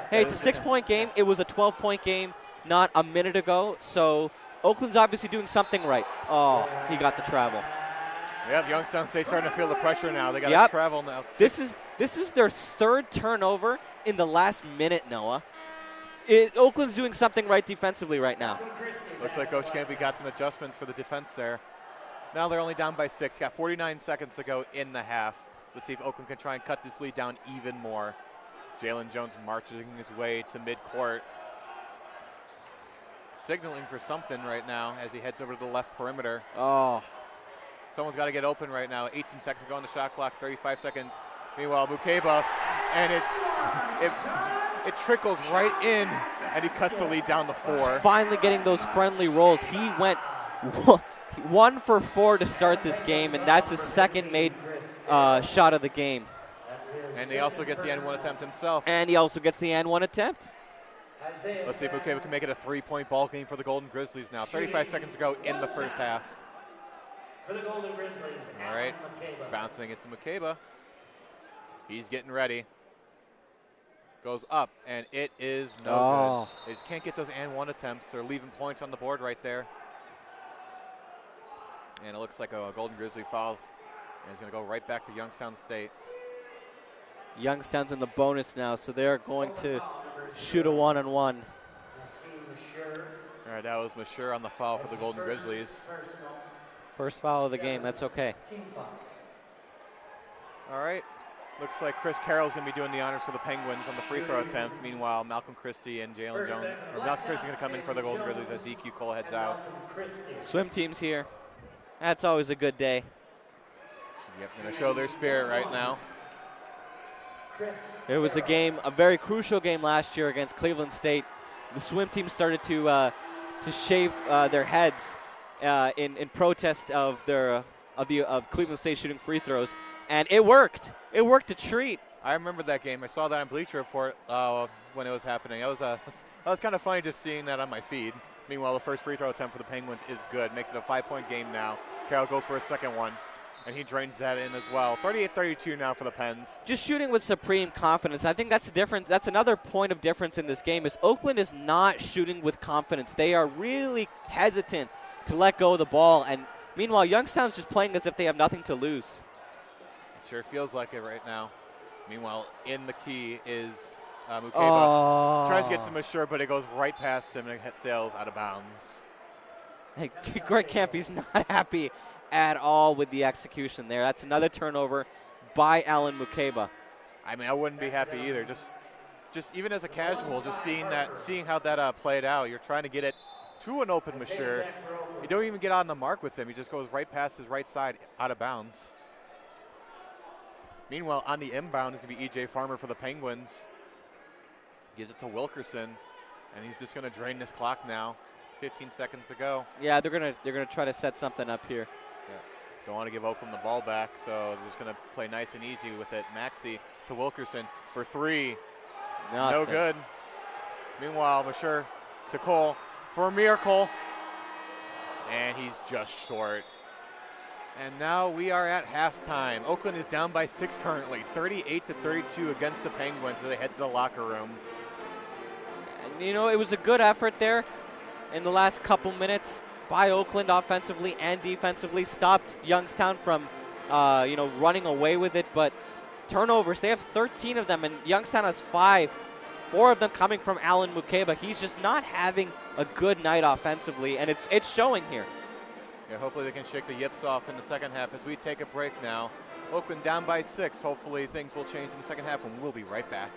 Hey, it's a 6-point game. It was a 12-point game not a minute ago, so Oakland's obviously doing something right. Oh, he got the travel. Yep, Youngstown State starting to feel the pressure now. They got to travel now. This is their third turnover in the last minute, Noah. Oakland's doing something right defensively right now. Looks like Coach Campy got some adjustments for the defense there. Now they're only down by 6. Got 49 seconds to go in the half. Let's see if Oakland can try and cut this lead down even more. Jalen Jones marching his way to midcourt. Signaling for something right now as he heads over to the left perimeter. Oh. Someone's got to get open right now. 18 seconds to go on the shot clock, 35 seconds. Meanwhile, Mukeba, and it trickles right in, and he cuts the lead down to 4. He's finally getting those friendly rolls. He went 1 for 4 to start this game, and that's his second made shot of the game. And he also gets the N1 attempt himself. And he also gets the N1 attempt. Let's see if Mukeba can make it a 3-point ball game for the Golden Grizzlies now. 35 seconds to go in the first half. For the Golden Grizzlies, all right, bouncing it to Mukeba. He's getting ready. Goes up, and it is no good. They just can't get those and-one attempts. They're leaving points on the board right there. And it looks like a Golden Grizzly fouls. And he's going to go right back to Youngstown State. Youngstown's in the bonus now, so they're going to shoot a one-on-one. All right, that was Mashur on the foul for the Golden Grizzlies. First foul of the game, that's okay. All right. Looks like Chris Carroll's going to be doing the honors for the Penguins on the free throw attempt. Meanwhile, Malcolm Christie and Jalen Jones, or Malcolm Christie going to come in for the Golden Grizzlies as DQ Cole heads out. Swim team's here. That's always a good day. Yep, going to show their spirit right now. It was a game, a very crucial game last year against Cleveland State. The swim team started to shave their heads in protest of Cleveland State shooting free throws, and it worked. It worked a treat. I remember that game. I saw that on Bleacher Report when it was happening. That was kind of funny just seeing that on my feed. Meanwhile, the first free throw attempt for the Penguins is good. Makes it a 5-point game now. Carroll goes for a second one, and he drains that in as well. 38-32 now for the Pens. Just shooting with supreme confidence. I think that's the difference. That's another point of difference in this game is Oakland is not shooting with confidence. They are really hesitant to let go of the ball, and meanwhile, Youngstown's just playing as if they have nothing to lose. It sure feels like it right now. Meanwhile, in the key is Mukeba. Tries to get some Mashur, but it goes right past him and it sails out of bounds. Hey, Greg Campy's not happy at all with the execution there. That's another turnover by Alan Mukeba. I mean, I wouldn't be happy either. Just even as a casual, just seeing how that played out. You're trying to get it to an open Mashur. You don't even get on the mark with him. He just goes right past his right side out of bounds. Meanwhile, on the inbound is going to be E.J. Farmer for the Penguins. Gives it to Wilkerson, and he's just going to drain this clock now. 15 seconds to go. Yeah, they're gonna try to set something up here. Yeah. Don't want to give Oakland the ball back, so they're just going to play nice and easy with it. Maxey to Wilkerson for 3. Nothing. No good. Meanwhile, Mashur to Cole for Amir Cole. And he's just short. And now we are at halftime. Oakland is down by 6 currently, 38-32 against the Penguins as they head to the locker room. And, you know, it was a good effort there in the last couple minutes by Oakland offensively and defensively. Stopped Youngstown from, running away with it. But turnovers, they have 13 of them, and Youngstown has 5. 4 of them coming from Alan Mukeba. He's just not having a good night offensively, and it's showing here. Yeah, hopefully they can shake the yips off in the second half as we take a break now. Oakland down by 6. Hopefully things will change in the second half, and we'll be right back.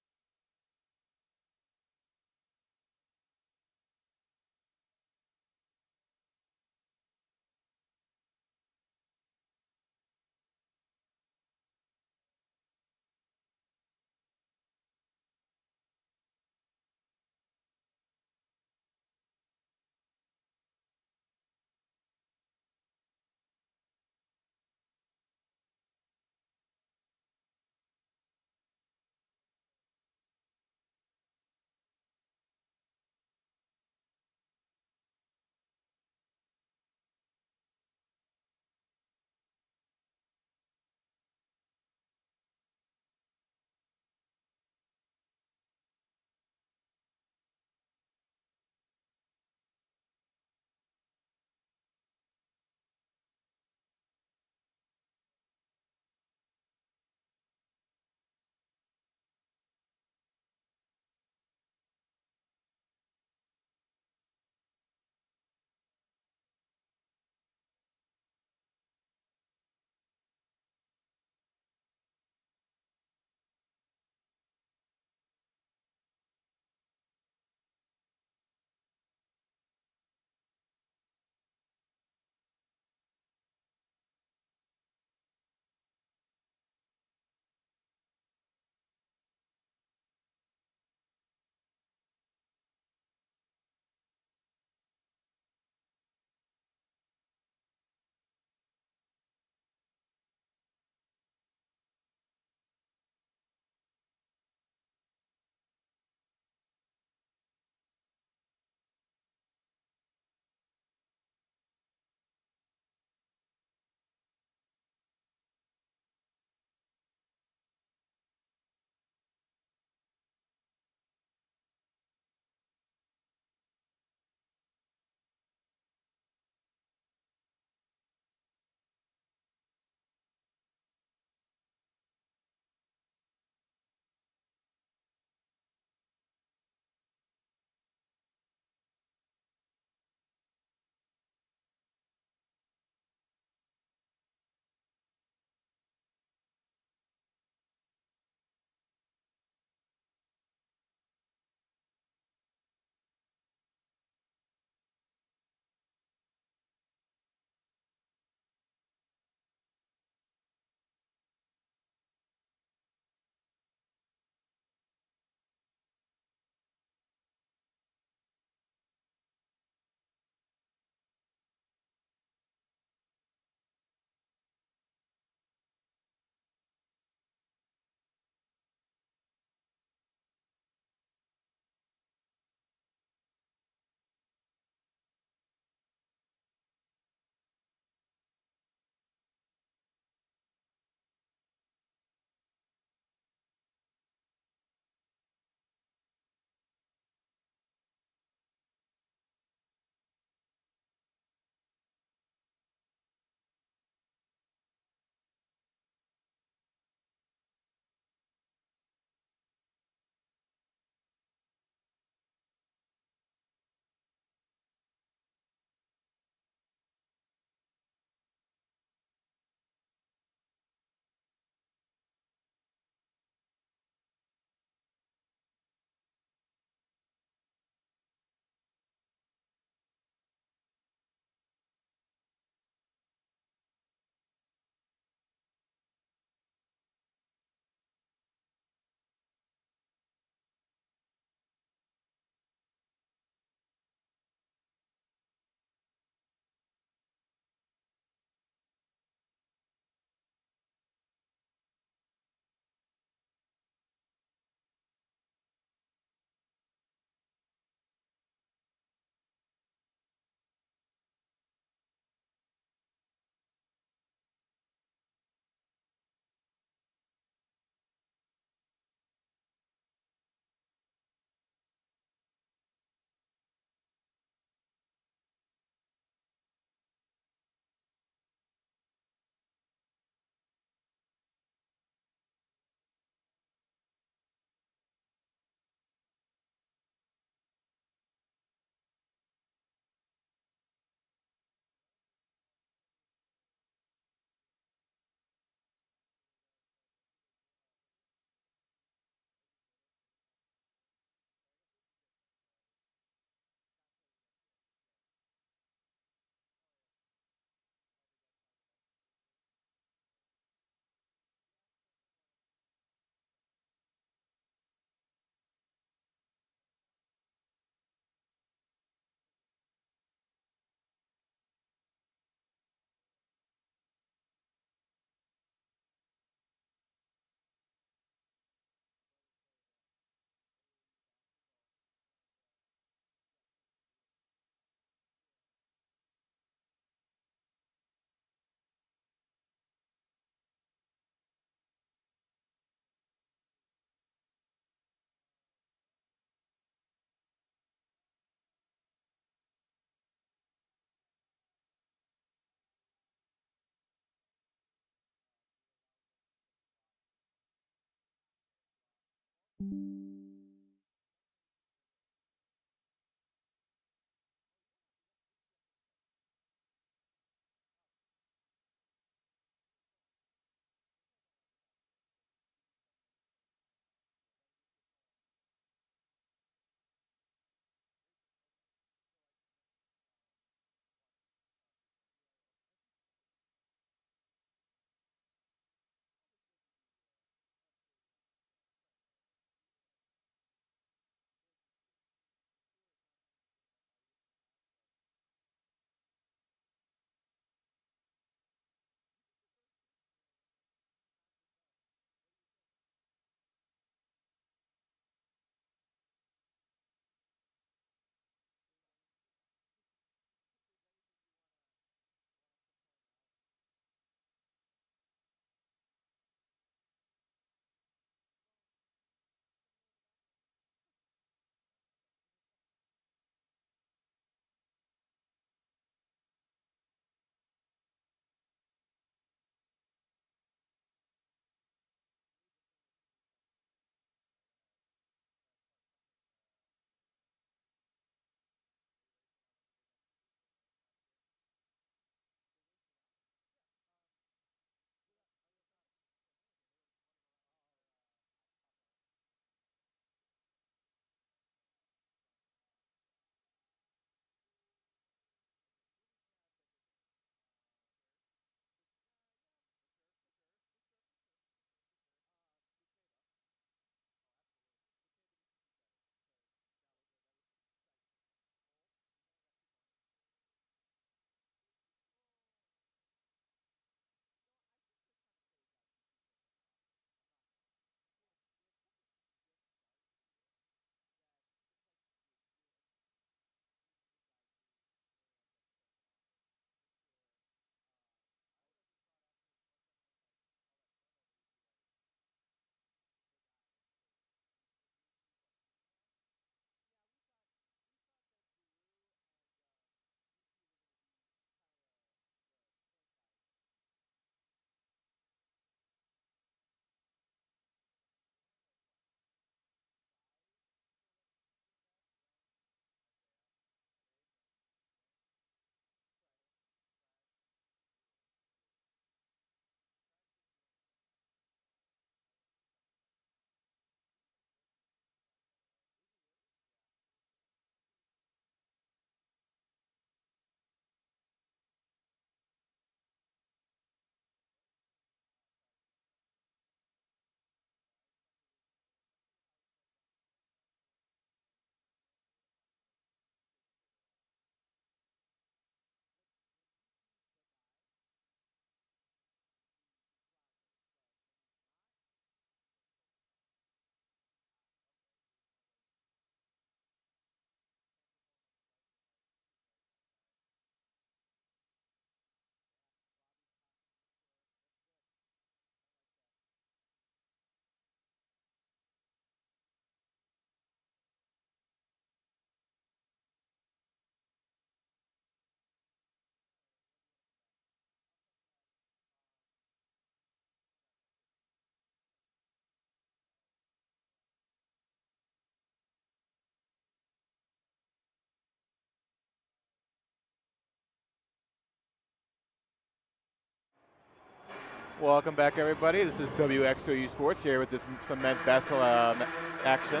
Welcome back, everybody. This is WXOU Sports here with some men's basketball action.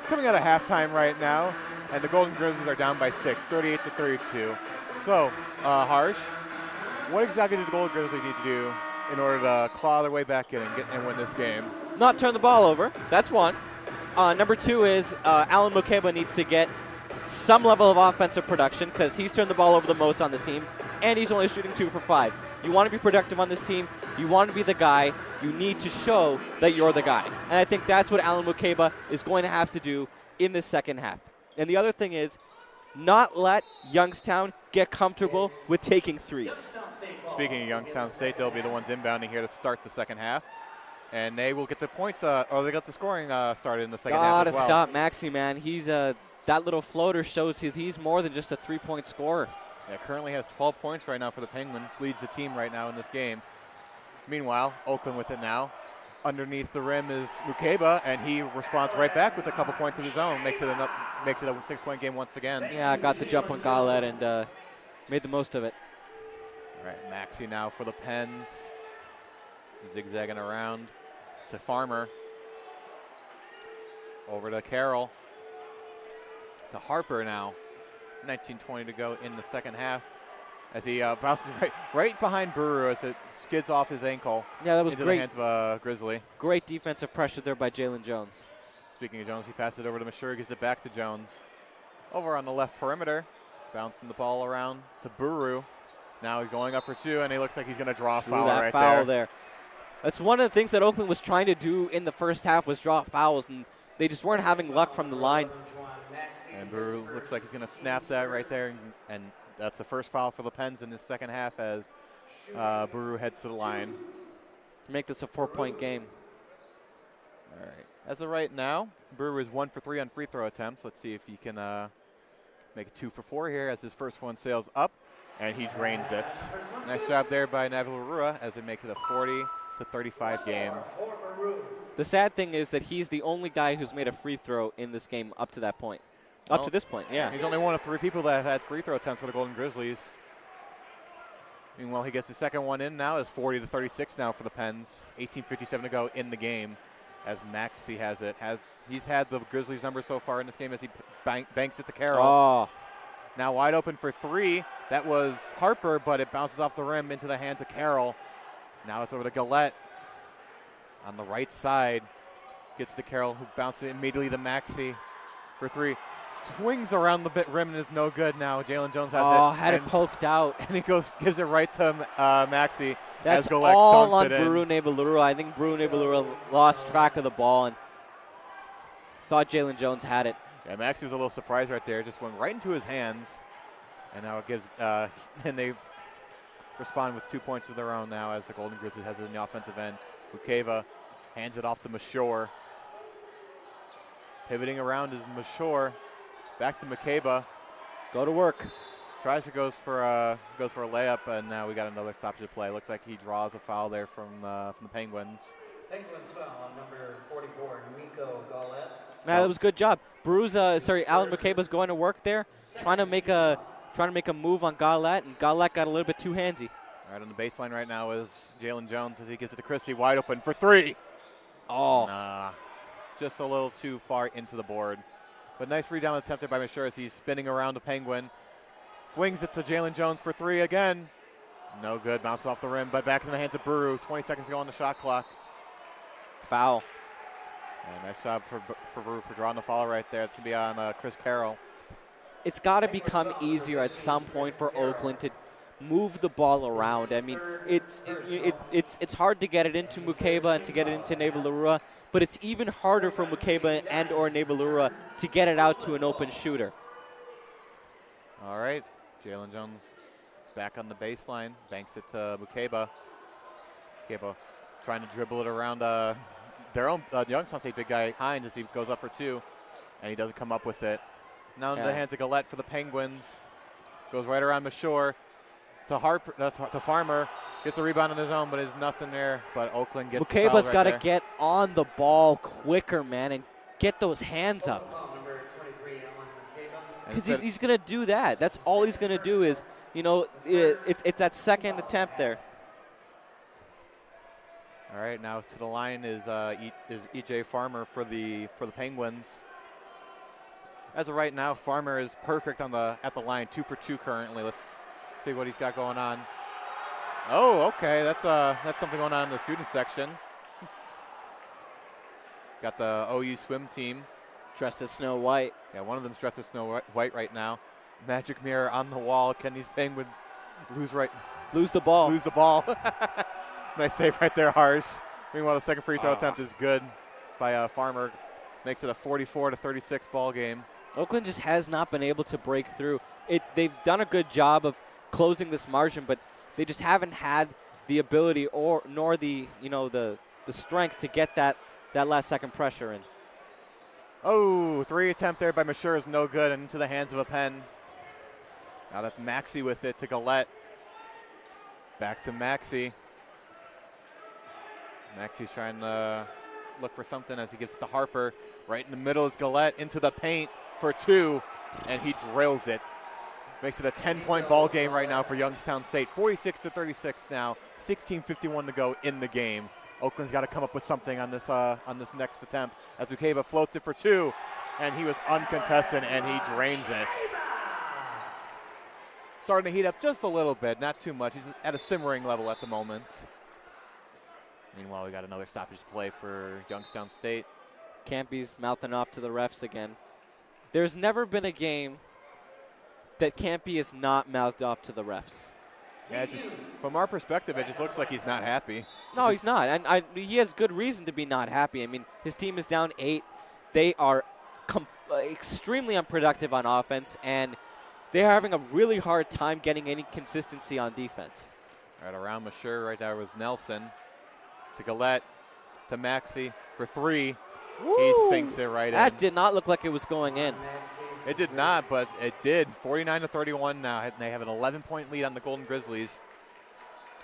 Coming out of halftime right now, and the Golden Grizzlies are down by 6, 38-32. So, Harsh, what exactly did the Golden Grizzlies need to do in order to claw their way back in and win this game? Not turn the ball over. That's one. Number two is Alan Mukeba needs to get some level of offensive production because he's turned the ball over the most on the team, and he's only shooting 2 for 5. You want to be productive on this team. You want to be the guy. You need to show that you're the guy. And I think that's what Alan Mukeba is going to have to do in the second half. And the other thing is not let Youngstown get comfortable with taking threes. Speaking of Youngstown State, they'll be the ones inbounding here to start the second half. And they will get the points, or they got the scoring started in the second half as well. Gotta stop Maxey, man. He's that little floater shows he's more than just a 3-point scorer. Yeah, currently has 12 points right now for the Penguins. Leads the team right now in this game. Meanwhile, Oakland with it now. underneath the rim is Mukeba, and he responds right back with a couple points of his own. Makes it a 6-point game once again. Yeah, got the jump on Galette and made the most of it. All right, Maxey now for the Pens. Zigzagging around to Farmer. Over to Carroll. To Harper now. 19:20 to go in the second half. As he bounces right behind Buru as it skids off his ankle. Yeah, that was into great. The hands of Grizzly. Great defensive pressure there by Jalen Jones. Speaking of Jones, he passes it over to Mashur, gives it back to Jones. Over on the left perimeter, bouncing the ball around to Buru. Now he's going up for two, and he looks like he's going to draw a foul right foul there. That's one of the things that Oakland was trying to do in the first half was draw fouls, and they just weren't having luck from the line. And Buru looks like he's going to snap that right there, and that's the first foul for the Pens in this second half as Buru heads to the line. Make this a 4-point game. All right. As of right now, Buru is 1 for 3 on free throw attempts. Let's see if he can make it 2 for 4 here as his first one sails up, and he drains it. Nice job there by Navalurua as it makes it a 40-35 game. The sad thing is that he's the only guy who's made a free throw in this game up to that point. Up to this point, yeah. He's only one of 3 people that have had free throw attempts for the Golden Grizzlies. Meanwhile, he gets the second one in now. It's 40-36 now for the Pens. 18:57 to go in the game as Maxey has it. He's had the Grizzlies number so far in this game as he banks it to Carroll. Oh. Now wide open for 3. That was Harper, but it bounces off the rim into the hands of Carroll. Now it's over to Galette on the right side. Gets to Carroll, who bounces it immediately to Maxey for 3. Swings around the rim and is no good now. Jalen Jones has it. Oh, had it poked out. And he gives it right to Maxey. That's as Galette all dunks on it in. Buru Navalurua. I think Buru Navalurua lost track of the ball and thought Jalen Jones had it. Yeah, Maxey was a little surprised right there. Just went right into his hands. And now it gives, and they respond with 2 points of their own now as the Golden Grizzlies has it in the offensive end. Bukeva hands it off to Mashur. Pivoting around is Mashur. Back to Mukeba. Go to work. Tries to goes for a layup, and now we got another stoppage of play. Looks like he draws a foul there from the Penguins. Penguins foul on number 44, Nico Galette. Yeah, that was a good job. Alan Mukeba's going to work there, trying to make a move on Galette, and Galette got a little bit too handsy. All right, on the baseline right now is Jalen Jones as he gets it to Christie, wide open for 3. Oh. Just a little too far into the board. But nice rebound attempted by Mashur as he's spinning around the Penguin. Flings it to Jalen Jones for 3 again. No good. Bounces off the rim, but back in the hands of Buru. 20 seconds to go on the shot clock. Foul. And nice job for Buru for drawing the foul right there. It's going to be on Chris Carroll. It's got to become easier at some point for Oakland to move the ball around. I mean, it's hard to get it into Mukeba and to get it into Navalurua, but it's even harder for Mukeba and or Navalurua to get it out to an open shooter. All right, Jalen Jones back on the baseline, banks it to Mukeba. Mukeba trying to dribble it around their own Youngstown State big guy Hines as he goes up for 2, and he doesn't come up with it. Now in the hands of Galette for the Penguins. Goes right around Mashur to Harper, to Farmer. Gets a rebound on his own, but there's nothing there. But Oakland gets the foul Mukeba's right got to there. get on the ball quicker, man, and get those hands up. Number 23, Alan Mukeba. Because he's going to do that. That's all he's going to do is, it's that second attempt there. All right, now to the line is E.J. Farmer for the Penguins. As of right now, Farmer is perfect at the line, 2 for 2 currently. Let's see what he's got going on. Oh, okay, that's something going on in the student section. Got the OU swim team Dressed as Snow White. Yeah, one of them's dressed as Snow White right now. Magic mirror on the wall. Can these Penguins lose the ball? Lose the ball. Nice save right there, Harj. Meanwhile, the second free throw attempt is good by Farmer. Makes it a 44-36 ball game. Oakland just has not been able to break through. They've done a good job of closing this margin, but they just haven't had the ability nor the strength to get that last second pressure in. Oh, 3 attempt there by Mashur is no good and into the hands of a Penn. Now that's Maxey with it to Galette. Back to Maxey. Maxi's trying to look for something as he gives it to Harper. Right in the middle is Gillette into the paint for 2, and he drills it. Makes it a 10-point ball game right now for Youngstown State. 46-36 now. 16:51 to go in the game. Oakland's got to come up with something on this next attempt as Ukeva floats it for 2, and he was uncontested, and he drains it. Starting to heat up just a little bit, not too much. He's at a simmering level at the moment. Meanwhile, we got another stoppage play for Youngstown State. Campy's mouthing off to the refs again. There's never been a game that Campy is not mouthed off to the refs. Yeah, it just from our perspective, it just looks like he's not happy. No, he's not, and he has good reason to be not happy. I mean, his team is down 8. They are extremely unproductive on offense, and they are having a really hard time getting any consistency on defense. Right around Mashur, right there was Nelson. To Gillette, to Maxi for 3. Woo! He sinks it right in. That did not look like it was going in. It did not, but it did. 49-31 now. They have an 11-point lead on the Golden Grizzlies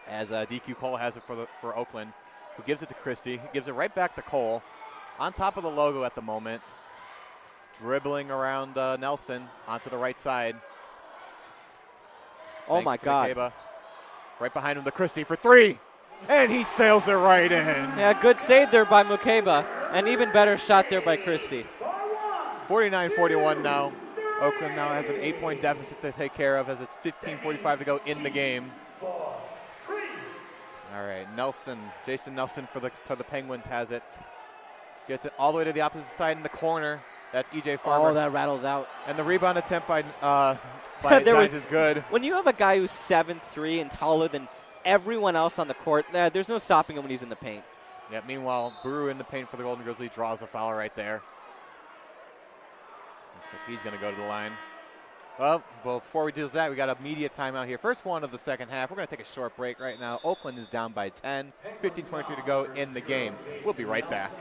as DQ Cole has it for Oakland, who gives it to Christie. He gives it right back to Cole. On top of the logo at the moment. Dribbling around Nelson onto the right side. Oh, my God. McCabe. Right behind him to Christie for 3. And he sails it right in. Yeah, good save there by Mukeba, and even better shot there by Christie. 49-41 now. Oakland now has an 8-point deficit to take care of as it's 15:45 to go in the game. All right, Jason Nelson for the Penguins has it. Gets it all the way to the opposite side in the corner. That's E.J. Farmer. Oh, that rattles out. And the rebound attempt by Dice is good. When you have a guy who's 7'3" and taller than everyone else on the court, there's no stopping him when he's in the paint. Yeah, meanwhile, Buru in the paint for the Golden Grizzlies draws a foul right there. Looks like he's going to go to the line. Well, before we do that, we got a media timeout here. First one of the second half. We're going to take a short break right now. Oakland is down by 10. 15:22 to go in the game. We'll be right back.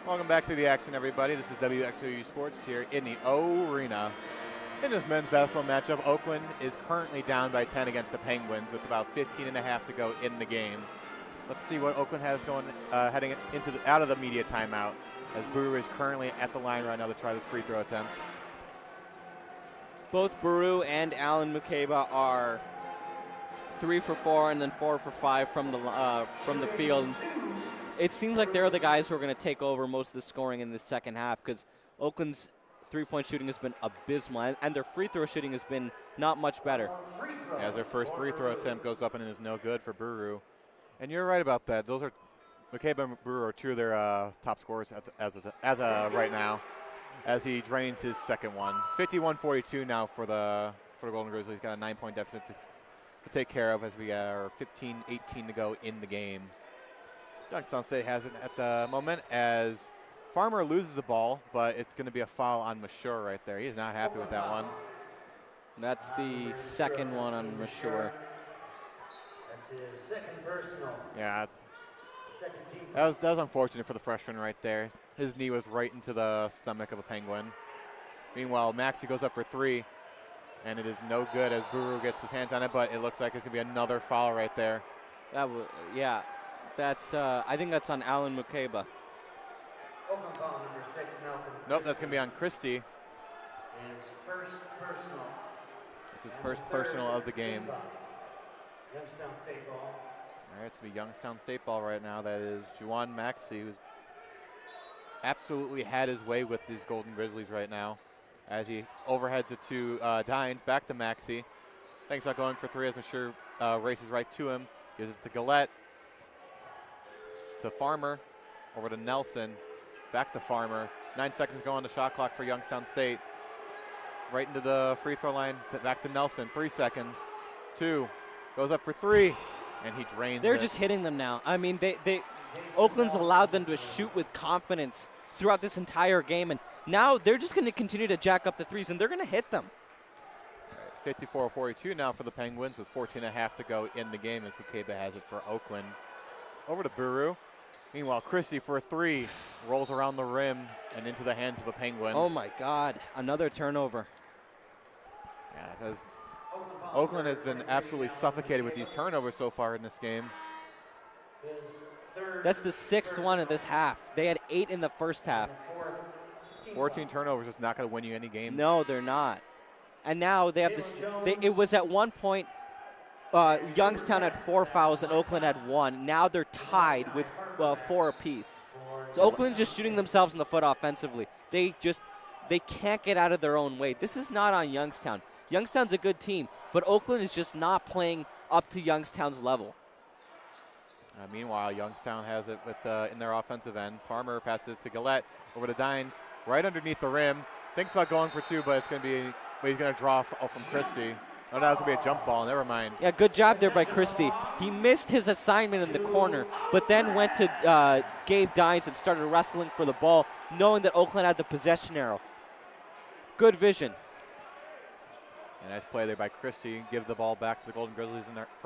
Welcome back to the action, everybody. This is WXOU Sports here in the O Arena. In this men's basketball matchup, Oakland is currently down by 10 against the Penguins with about 15.5 to go in the game. Let's see what Oakland has going heading into out of the media timeout, as Buru is currently at the line right now to try this free throw attempt. Both Buru and Alan Mukeba are 3 for 4 and then 4 for 5 from the field. it seems like they're the guys who are going to take over most of the scoring in the second half because Oakland's three-point shooting has been abysmal, and their free throw shooting has been not much better. As their first free throw attempt goes up and is no good for Buru. And you're right about that. Those are McCabe and Buru are two of their top scorers as right now, as he drains his second one. 51-42 now for the Golden Grizzlies. Got a 9-point deficit to take care of as we are 15-18 to go in the game. Youngstown State has it at the moment as Farmer loses the ball, but it's going to be a foul on Mashur right there. He's not happy with that one. That's the second one on Mashur. That's his second personal. Yeah, Second team. that was unfortunate for the freshman right there. His knee was right into the stomach of a Penguin. Meanwhile, Maxey goes up for three, and it is no good as Buru gets his hands on it, but it looks like it's going to be another foul right there. Yeah, that's I think that's on Alan Mukeba. Oakland foul number 6, Malcolm. Nope, that's going to be on Christie. His first personal. It's his first personal of the game. Youngstown State ball. All right, it's going to be Youngstown State ball right now. That is Juwan Maxey, who's absolutely had his way with these Golden Grizzlies right now, as he overheads it to Dines, back to Maxey. Thanks not going for three as Mashur races right to him. Gives it to Gillette, to Farmer, over to Nelson, back to Farmer. 9 seconds go on the shot clock for Youngstown State. Right into the free throw line, back to Nelson, 3 seconds. 2, goes up for 3, and he drains They're it. just hitting them now. I mean, Oakland's allowed them to shoot with confidence throughout this entire game, and now they're just going to continue to jack up the threes, and they're going to hit them. 54-42 now for the Penguins with 14.5 to go in the game as Mukeba has it for Oakland. Over to Buru. Meanwhile, Christie for a 3 rolls around the rim and into the hands of a Penguin. Oh my God, another turnover. Yeah, Oakland has been absolutely suffocated with these turnovers so far in this game. That's the 6th one of this half. They had 8 in the first half. 14 turnovers is not going to win you any games. No, they're not. And now they have this. It was at one point Youngstown had 4 fouls and Oakland had 1. Now they're tied with 4 apiece. So Oakland's just shooting themselves in the foot offensively. They can't get out of their own way. This is not on Youngstown. Youngstown's a good team, but Oakland is just not playing up to Youngstown's level. Meanwhile, Youngstown has it with in their offensive end. Farmer passes it to Gillette, over to Dines, right underneath the rim. Thinks about going for 2, but it's going to be, he's going to draw from Christie. Oh, that was going to be a jump ball, never mind. Yeah, good job there by Christie. He missed his assignment in the corner, but then went to Gabe Dines and started wrestling for the ball, knowing that Oakland had the possession arrow. Good vision. A nice play there by Christie. Give the ball back to the Golden Grizzlies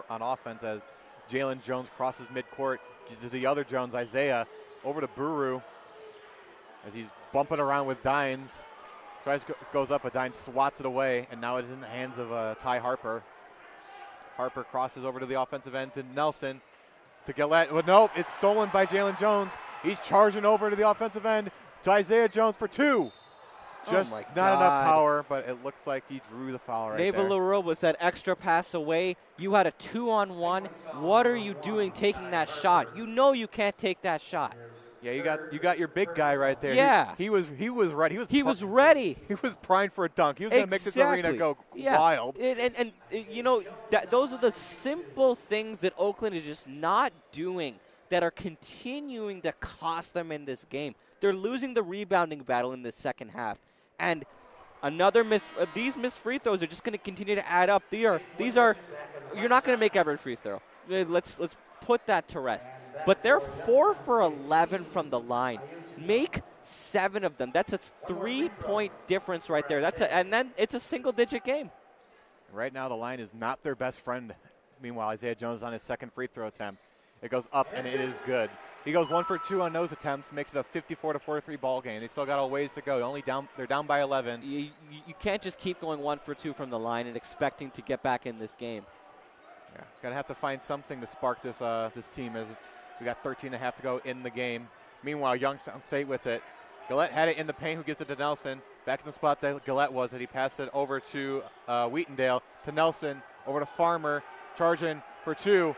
on offense as Jalen Jones crosses midcourt. Gives to the other Jones, Isaiah, over to Buru as he's bumping around with Dines. Goes up, but Dines swats it away, and now it is in the hands of Ty Harper. Harper crosses over to the offensive end to Nelson, to Gillette. Well, nope, it's stolen by Jalen Jones. He's charging over to the offensive end to Isaiah Jones for 2. Just not enough power, but it looks like he drew the foul right Neva there. LaRue was that extra pass away. You had a 2-on-1. What are you doing taking that shot? You know you can't take that shot. Yeah, you got your big guy right there. Yeah. He was ready. He was ready. He was primed for a dunk. He was going to make this arena go wild. And you know, those are the simple things that Oakland is just not doing that are continuing to cost them in this game. They're losing the rebounding battle in the second half. And another these missed free throws are just going to continue to add up. These are you're not going to make every free throw. Let's put that to rest. But they're 4 for 11 from the line. Make 7 of them. That's a 3-point difference right there. And then it's a single-digit game. Right now the line is not their best friend. Meanwhile, Isaiah Jones on his second free throw attempt. It goes up and it is good. He goes 1 for 2 on those attempts, makes it a 54-43 ball game. They still got a ways to go. They're down by 11. You can't just keep going 1 for 2 from the line and expecting to get back in this game. Yeah, gonna have to find something to spark this team as we got 13.5 to go in the game. Meanwhile, Youngstown State with it. Gillette had it in the paint, who gives it to Nelson. Back in the spot that Gillette was, that he passed it over to Wheatondale, to Nelson, over to Farmer, charging for 2.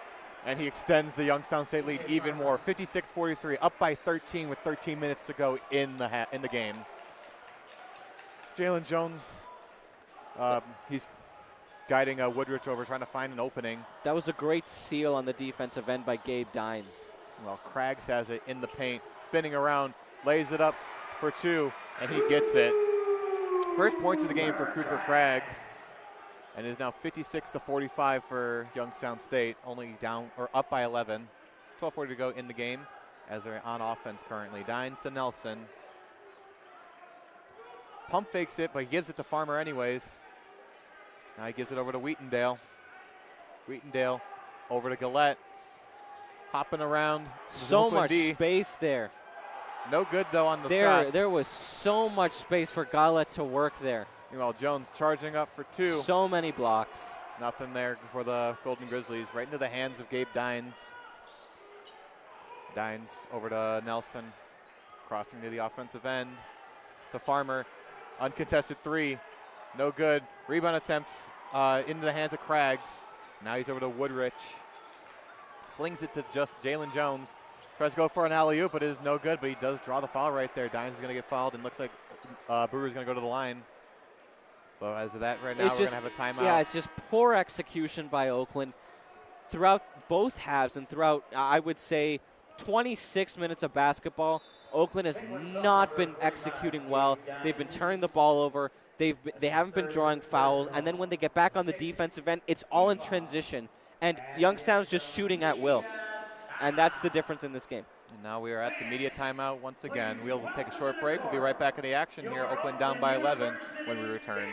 And he extends the Youngstown State lead even more. 56-43, up by 13 with 13 minutes to go in the game. Jalen Jones, he's guiding Woodrich over, trying to find an opening. That was a great seal on the defensive end by Gabe Dines. Well, Craggs has it in the paint, spinning around, lays it up for two, and he gets it. First points of the game for Cooper Craggs, and it is now 56-45 for Youngstown State, only down or up by 11. 12:40 to go in the game as they're on offense currently. Dines to Nelson. Pump fakes it, but he gives it to Farmer anyways. Now he gives it over to Wheatendale. Wheatendale over to Gillette. Hopping around. So much space there. No good, though, on the shots. There was so much space for Gillette to work there. Meanwhile, Jones charging up for two. So many blocks. Nothing there for the Golden Grizzlies. Right into the hands of Gabe Dines. Dines over to Nelson. Crossing to the offensive end. To Farmer. Uncontested three. No good. Rebound attempts into the hands of Craggs. Now he's over to Woodrich. Flings it to just Jalen Jones. Tries to go for an alley-oop, but it is no good, but he does draw the foul right there. Dines is going to get fouled, and looks like Brewer's going to go to the line. But as of that, right now, we're going to have a timeout. Yeah, it's just poor execution by Oakland throughout both halves and throughout, I would say, 26 minutes of basketball. Oakland has not been executing well. They've been turning the ball over. They haven't been drawing fouls. And then when they get back on the defensive end, it's all in transition. And Youngstown's just shooting at will. And that's the difference in this game. And now we are at the media timeout once again. We'll take a short break. We'll be right back in the action here. Oakland down by 11 when we return.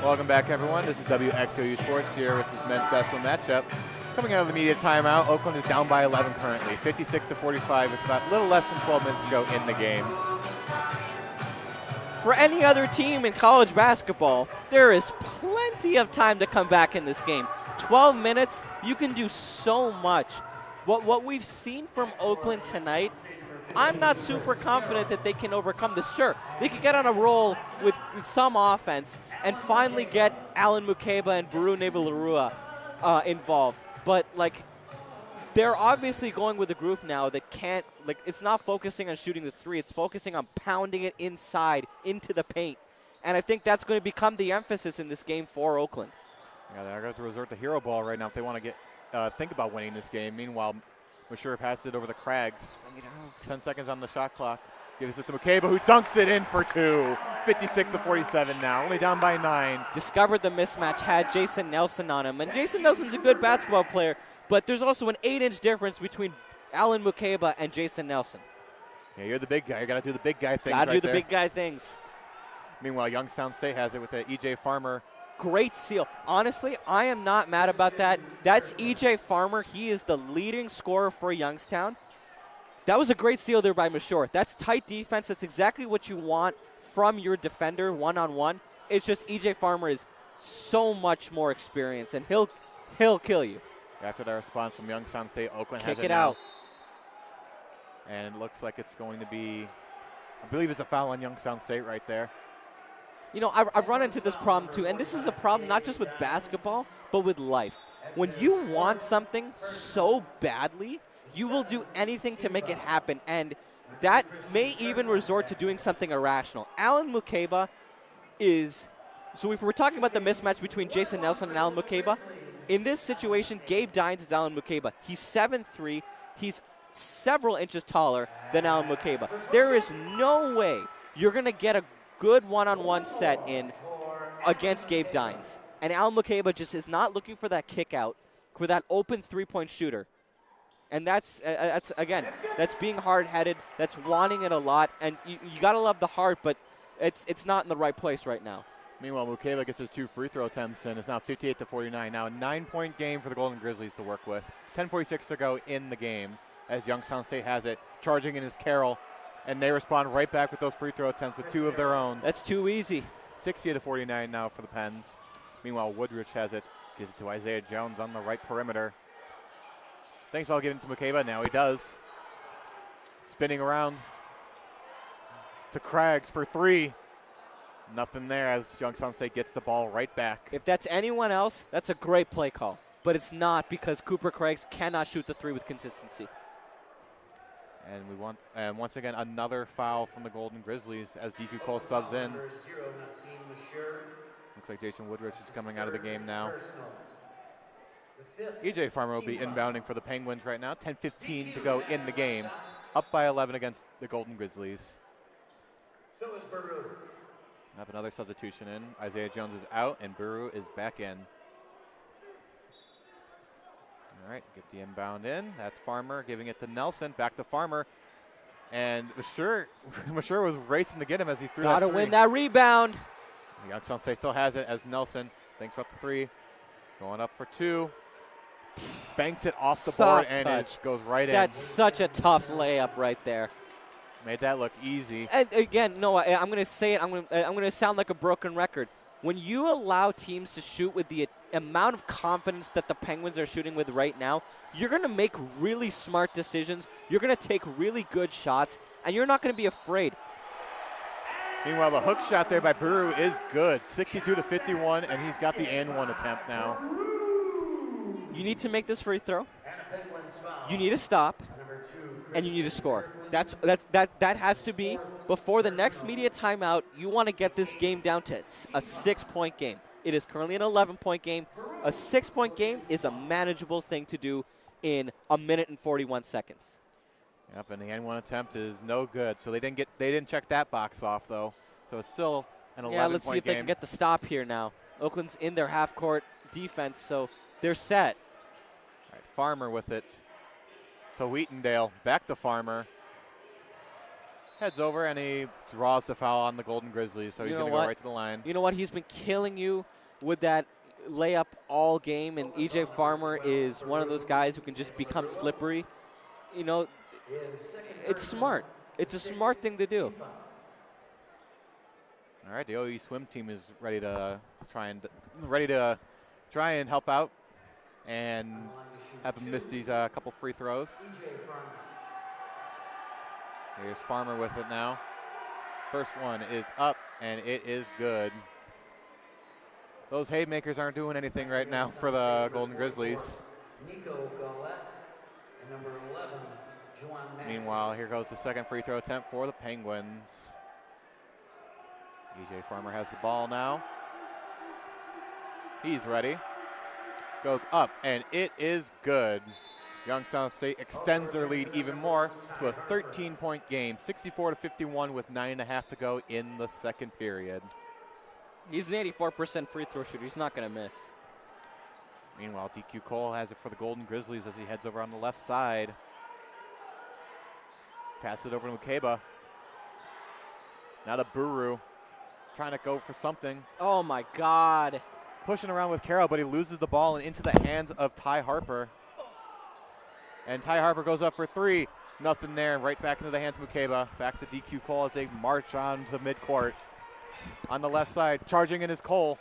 Welcome back, everyone. This is WXOU Sports here with this men's basketball matchup. Coming out of the media timeout, Oakland is down by 11 currently, 56-45 with about a little less than 12 minutes to go in the game. For any other team in college basketball, there is plenty of time to come back in this game. 12 minutes, you can do so much. What we've seen from Oakland tonight, I'm not super confident that they can overcome this. Sure, they could get on a roll with some offense and finally get Alan Mukeba and Baru Nevalarua involved. But, like, they're obviously going with a group now that can't, like, it's not focusing on shooting the three. It's focusing on pounding it inside into the paint. And I think that's going to become the emphasis in this game for Oakland. Yeah, they're going to resort to hero ball right now if they want to get think about winning this game. Meanwhile, Mashur passes it over to Craggs. 10 seconds on the shot clock. Gives it to Mukeba, who dunks it in for two. 56-47 now, only down by 9. Discovered the mismatch, had Jason Nelson on him. And Jason Nelson's a good basketball player, but there's also an 8-inch difference between Alan Mukeba and Jason Nelson. Yeah, you're the big guy. You got to do the big guy things. Got to do the big guy things. Meanwhile, Youngstown State has it with E.J. Farmer Great seal. Honestly, I am not mad about that. That's E.J. Farmer. He is the leading scorer for Youngstown. That was a great seal there by Mashore. That's tight defense. That's exactly what you want from your defender one-on-one. It's just E.J. Farmer is so much more experienced, and he'll kill you. After that response from Youngstown State, Oakland has Kick it it out. And it looks like it's going to be, I believe it's a foul on Youngstown State right there. You know, I've run into this problem too, and this is a problem not just with basketball, but with life. When you want something so badly, you will do anything to make it happen, and that may even resort to doing something irrational. Alan Mukeba is, so if we're talking about the mismatch between Jason Nelson and Alan Mukeba, in this situation, Gabe Dines is Alan Mukeba. He's 7'3". He's several inches taller than Alan Mukeba. There is no way you're going to get a good one-on-one set in against Gabe Dines. And Alan Mukeba just is not looking for that kick out, for that open three-point shooter. And that's again, that's being hard-headed. That's wanting it a lot. And you got to love the heart, but it's not in the right place right now. Meanwhile, Mukeba gets his 2 free throw attempts in. It's now 58-49. Now a 9-point game for the Golden Grizzlies to work with. 10:46 to go in the game as Youngstown State has it. Charging in is Carroll, and they respond right back with those free throw attempts with 2 of their own. That's too easy. 60-49 now for the Pens. Meanwhile, Woodrich has it. Gives it to Isaiah Jones on the right perimeter. Thanks for giving it to Mukeba. Now he does. Spinning around to Craggs for 3. Nothing there as Youngstown State gets the ball right back. If that's anyone else, that's a great play call. But it's not, because Cooper Craggs cannot shoot the 3 with consistency. And we want, and once again, another foul from the Golden Grizzlies as DQ Cole subs in. Looks like Jason Woodrich is coming out of the game now. E.J. Farmer will be inbounding for the Penguins right now. 10:15 to go in the game. Up by 11 against the Golden Grizzlies. So is Baru. Up another substitution in. Isaiah Jones is out, and Buru is back in. All right, get the inbound in. That's Farmer giving it to Nelson. Back to Farmer. And Mashur was racing to get him as he threw that 3. Gotta win that rebound. Youngstown State still has it as Nelson thanks for the 3. Going up for 2. Banks it off the board, and it goes right in. That's such a tough layup right there. Made that look easy. And again, no, I'm going to say it. I'm going to sound like a broken record. When you allow teams to shoot with the amount of confidence that the Penguins are shooting with right now, you're going to make really smart decisions. You're going to take really good shots, and you're not going to be afraid. Meanwhile, the hook shot there by Buru is good. 62-51, and he's got the and-one attempt now. You need to make this free throw. You need to stop, and you need to score. That has to be before the next media timeout. You want to get this game down to a 6-point game. It is currently an 11-point game. A 6-point game is a manageable thing to do in 1 minute and 41 seconds. Yep, and the and-one attempt is no good. So they didn't check that box off though. So it's still an 11-point game. Yeah, let's see if they can get the stop here now. Oakland's in their half-court defense, so they're set. All right, Farmer with it to Wheatendale. Back to Farmer. Heads over, and he draws the foul on the Golden Grizzlies, so he's going to go right to the line. You know what? He's been killing you with that layup all game, and E.J. Farmer is one of those guys who can just become slippery. You know, it's smart. It's a smart thing to do. All right, the OU swim team is ready to try and help out and have them miss these couple free throws. Here's Farmer with it now. First one is up, and it is good. Those haymakers aren't doing anything right now for the Golden Grizzlies. Meanwhile, here goes the second free throw attempt for the Penguins. E.J. Farmer has the ball now. He's ready. Goes up, and it is good. Youngstown State extends their lead even more to a 13-point game, 64-51 with 9.5 to go in the second period. He's an 84% free throw shooter. He's not going to miss. Meanwhile, DQ Cole has it for the Golden Grizzlies as he heads over on the left side. Pass it over to Mukeba. Now to Buru, trying to go for something. Oh, my God. pushing around with Carroll, but he loses the ball and into the hands of Ty Harper. And Ty Harper goes up for three. Nothing there. Right back into the hands of Mukeba. Back to DQ Cole as they march on to midcourt. On the left side, charging in is Cole.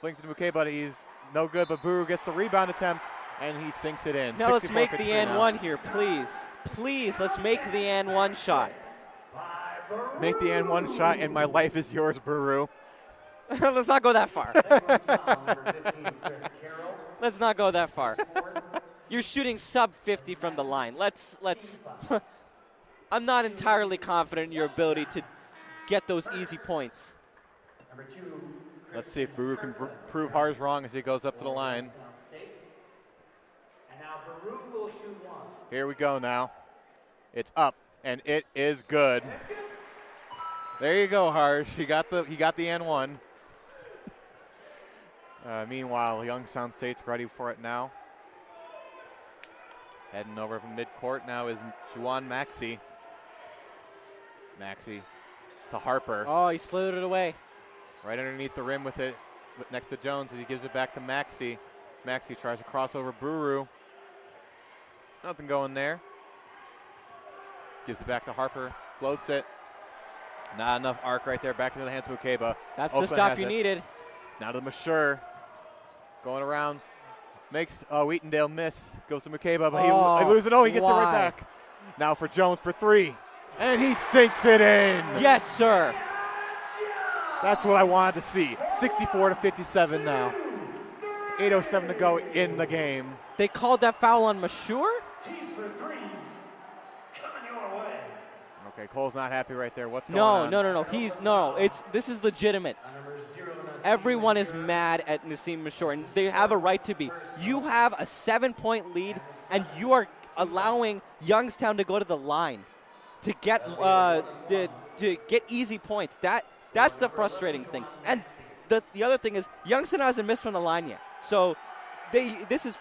Flings it to Mukeba. He's no good, but Buru gets the rebound attempt, and he sinks it in. Now let's make the and one here, please. Please, let's make the and one shot. Make the and one shot, and my life is yours, Buru. Let's not go that far. Let's not go that far. You're shooting sub 50 from the line. Let's I'm not entirely confident in your ability to get those easy points. Let's see if Buru can prove Harj wrong as he goes up to the line. Here we go now. It's up, and it is good. There you go, Harj. He got the and one. Meanwhile, Youngstown State's ready for it now. Heading over from midcourt now is Juwan Maxey. Maxey to Harper. Oh, he slid it away. Right underneath the rim with it, next to Jones as he gives it back to Maxey. Maxey tries to cross over Buru. Nothing going there. Gives it back to Harper, floats it. Not enough arc right there, back into the hands of Mukeba. That's the stop you needed. Now to Mashur. Going around, makes Wheatondale miss. Goes to Mukeba, but he loses it. Oh, he gets it right back. Now for Jones for three. And he sinks it in. Yes, sir. That's what I wanted to see. 64-57 now. 8:07 to go in the game. They called that foul on Mashur? Okay, Cole's not happy right there. What's going on? No. This is legitimate. Everyone is mad at Naseem Mashur, and they have a right to be. You have a 7-point lead, and you are allowing Youngstown to go to the line to get easy points. That's the frustrating thing. And the other thing is Youngstown hasn't missed from the line yet. So this is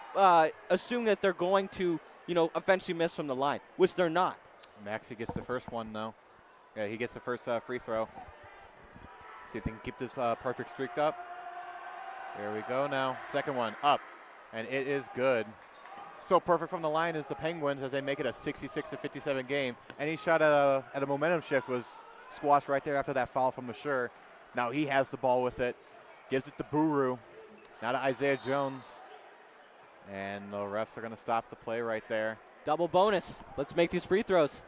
assuming that they're going to eventually miss from the line, which they're not. Maxey gets the first one, though. Yeah, he gets the first free throw. See if they can keep this perfect streak up. There we go now. Second one up, and it is good. Still perfect from the line is the Penguins as they make it a 66-57 game. Any shot at a momentum shift was squashed right there after that foul from Mashur. Now he has the ball with it. Gives it to Buru. Now to Isaiah Jones. And the refs are going to stop the play right there. Double bonus. Let's make these free throws.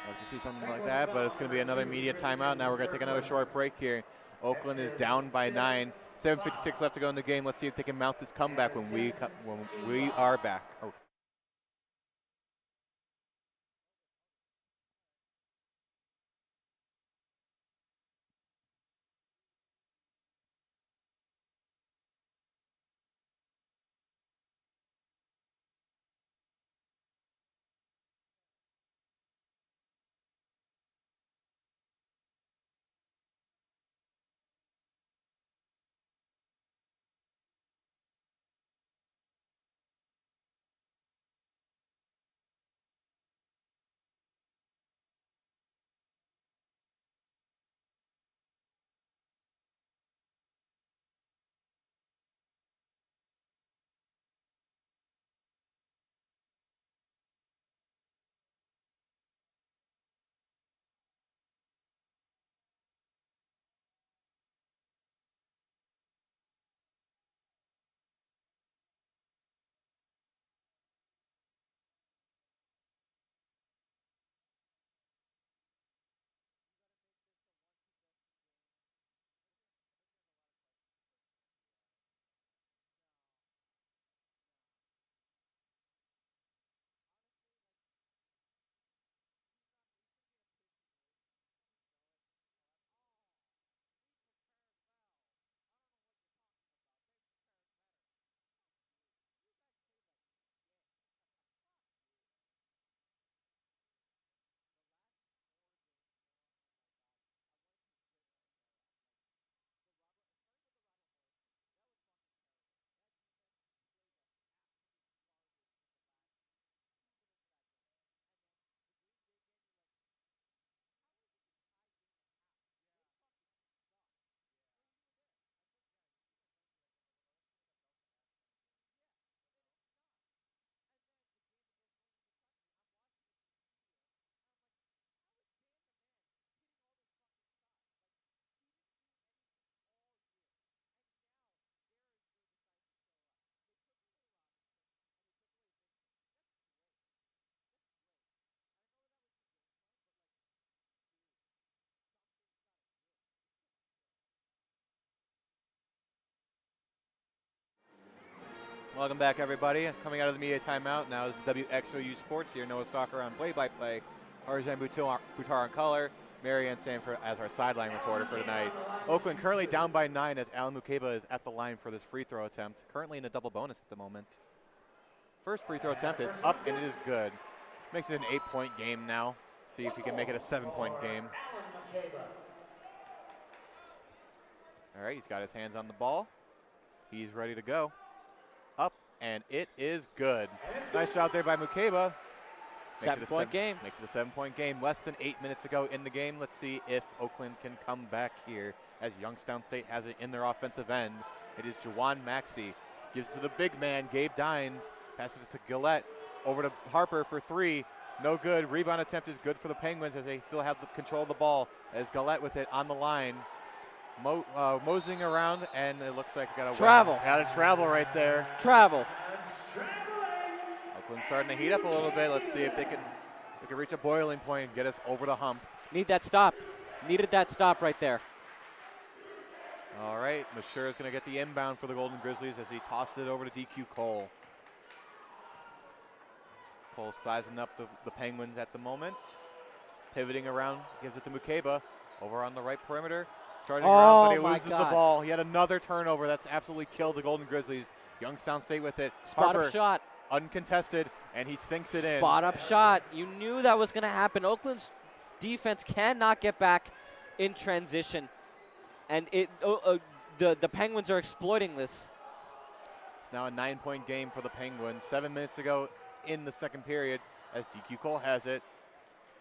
Love to see something like that, but it's going to be another media timeout. Now we're going to take another short break here. Oakland is down by 9. 7:56 left to go in the game. Let's see if they can mount this comeback when we are back. Welcome back, everybody. Coming out of the media timeout, now this is WXOU Sports here. Noah Stalker on play-by-play. Harjun Buttar on color. Maryanne Sanford as our sideline reporter for tonight. Oakland currently down by 9 as Alan Mukeba is at the line for this free throw attempt. Currently in a double bonus at the moment. First free throw attempt is up and it is good. Makes it an 8-point game now. See if he can make it a 7-point game. All right, he's got his hands on the ball. He's ready to go. Up, and it is good. Nice shot there by Mukeba. 7-point game. Makes it a 7-point game. Less than 8 minutes to go in the game. Let's see if Oakland can come back here as Youngstown State has it in their offensive end. It is Juwan Maxey. Gives it to the big man, Gabe Dines. Passes it to Gillette. Over to Harper for 3. No good. Rebound attempt is good for the Penguins as they still have the control of the ball. As Gillette with it on the line. Moseying around, and it looks like got a travel. Got a travel right there. Travel. Oakland's starting to heat up a little bit. Let's see if they can reach a boiling point and get us over the hump. Need that stop. Needed that stop right there. All right, Mashur is going to get the inbound for the Golden Grizzlies as he tosses it over to DQ Cole. Cole sizing up the Penguins at the moment. Pivoting around, gives it to Mukeba. Over on the right perimeter. Charging around, but he loses the ball. He had another turnover. That's absolutely killed the Golden Grizzlies. Youngstown State with it. Spot Harper, up shot. Uncontested, and he sinks it in. Spot up shot. You knew that was going to happen. Oakland's defense cannot get back in transition. And the Penguins are exploiting this. It's now a 9-point game for the Penguins. 7 minutes to go in the second period as DQ Cole has it.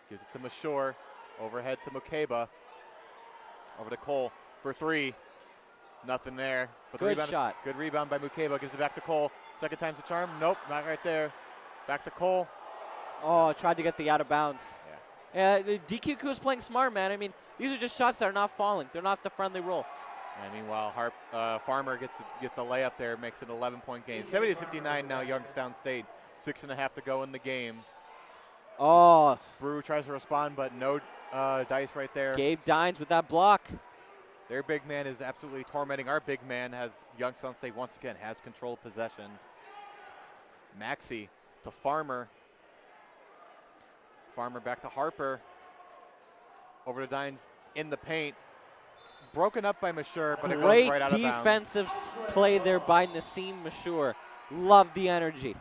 Gives it to Mashur. Overhead to Mukeba. Over to Cole for 3. Nothing there. But good shot. Good rebound by Mukeba. Gives it back to Cole. Second time's the charm. Nope, not right there. Back to Cole. Oh, tried to get the out of bounds. Yeah. The DQ is playing smart, man. I mean, these are just shots that are not falling. They're not the friendly roll. And meanwhile, Farmer gets a layup there, makes it an 11-point game. 70-59 now, Youngstown State. 6.5 to go in the game. Oh. Brew tries to respond, but no dice right there. Gabe Dines with that block. Their big man is absolutely tormenting our big man as Youngstown State once again has control of possession. Maxey to Farmer. Farmer back to Harper. Over to Dines in the paint. Broken up by Mashur, but it goes right out of bounds. Great defensive play there by Nassim Mashur. Love the energy.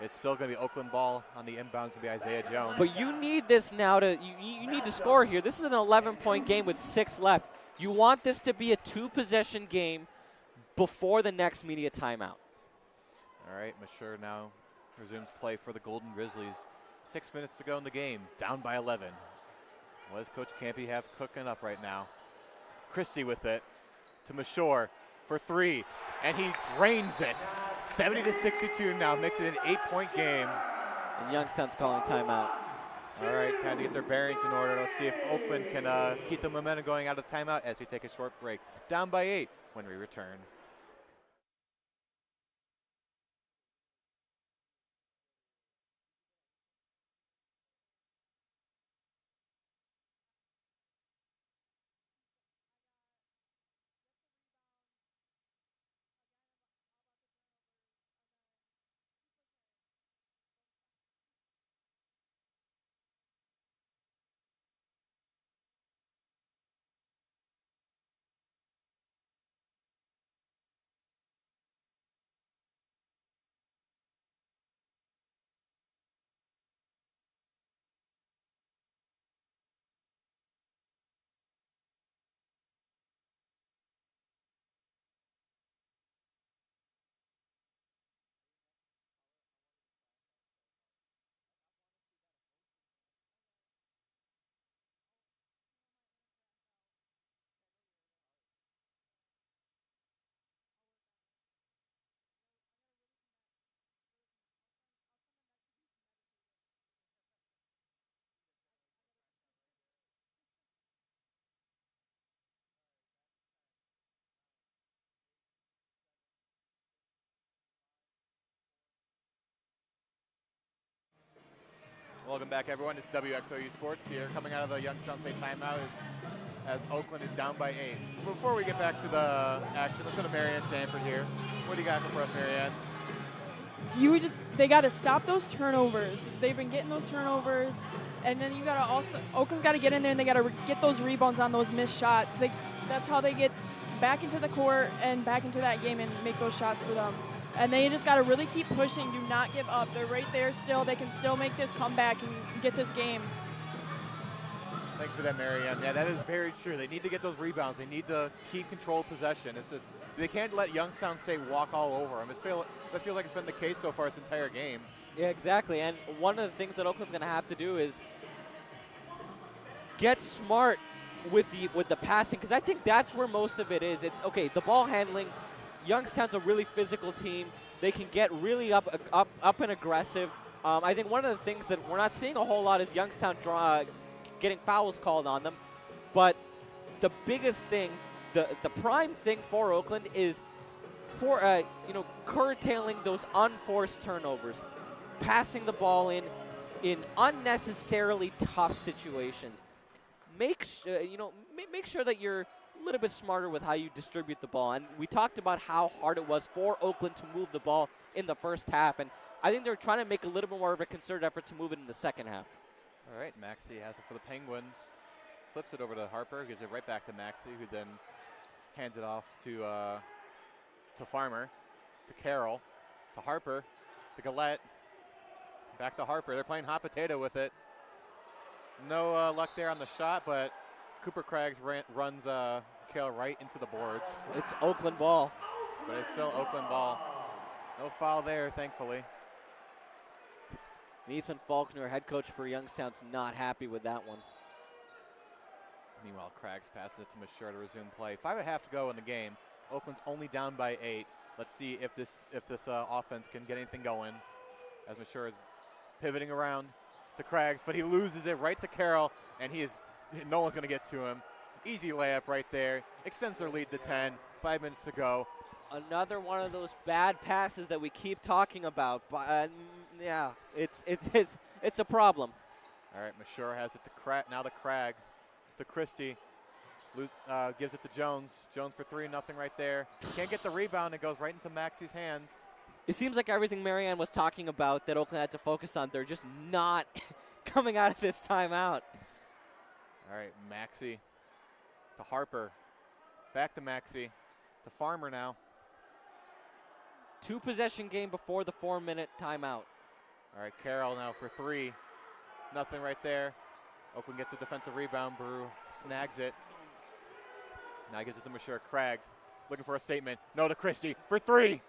It's still going to be Oakland ball on the inbound. It's going to be Isaiah Jones. But you need this now you need to score here. This is an 11-point game with 6 left. You want this to be a 2-possession game before the next media timeout. All right, Mashur now resumes play for the Golden Grizzlies. 6 minutes to go in the game, down by 11. What does Coach Campy have cooking up right now? Christie with it to Mashur for 3, and he drains it. 70-62 now, makes it an 8-point game. And Youngstown's calling timeout. All right, time to get their bearings in order. Let's see if Oakland can keep the momentum going out of timeout as we take a short break. Down by 8 when we return. Welcome back, everyone. It's WXOU Sports here, coming out of the Youngstown State timeout as Oakland is down by 8. Before we get back to the action, let's go to Maryanne Sanford here. What do you got for us, Maryanne? they got to stop those turnovers. They've been getting those turnovers, and then you got to also, Oakland's got to get in there and they got to get those rebounds on those missed shots. That's how they get back into the court and back into that game and make those shots for them. And they just got to really keep pushing. Do not give up. They're right there still. They can still make this comeback and get this game. Thank you for that, Maryanne. Yeah, that is very true. They need to get those rebounds. They need to keep control of possession. It's just they can't let Youngstown State walk all over them. I feel like it's been the case so far this entire game. Yeah, exactly. And one of the things that Oakland's going to have to do is get smart with the passing, because I think that's where most of it is. It's okay. The ball handling. Youngstown's a really physical team. They can get really up and aggressive. I think one of the things that we're not seeing a whole lot is Youngstown getting fouls called on them. But the biggest thing, the prime thing for Oakland is for curtailing those unforced turnovers, passing the ball in unnecessarily tough situations. Make sure that you're a little bit smarter with how you distribute the ball. And we talked about how hard it was for Oakland to move the ball in the first half, and I think they're trying to make a little bit more of a concerted effort to move it in the second half. All right, Maxey has it for the Penguins. Flips it over to Harper, gives it right back to Maxey, who then hands it off to Farmer, to Carroll, to Harper, to Gillette, back to Harper. They're playing hot potato with it. No luck there on the shot, but Cooper Craggs runs Kale right into the boards. It's Oakland ball. But it's still Oakland ball. No foul there, thankfully. Ethan Faulkner, head coach for Youngstown's not happy with that one. Meanwhile, Craggs passes it to Mashur to resume play. 5.5 to go in the game. Oakland's only down by 8. Let's see if this offense can get anything going. As Mashur is pivoting around to Craggs, but he loses it right to Carroll, and no one's going to get to him. Easy layup right there. Extends their lead to 10. 5 minutes to go. Another one of those bad passes that we keep talking about. But yeah, it's a problem. All right, Mashur has it to now to Craggs, to Christie. Gives it to Jones. Jones for 3, nothing right there. Can't get the rebound. It goes right into Maxey's hands. It seems like everything Maryanne was talking about that Oakland had to focus on, they're just not coming out of this timeout. All right, Maxey to Harper. Back to Maxey. To Farmer now. 2-possession game before the 4-minute timeout. All right, Carroll now for 3. Nothing right there. Oakland gets a defensive rebound. Brew snags it. Now he gives it to Mashur. Craggs looking for a statement. No to Christie for 3.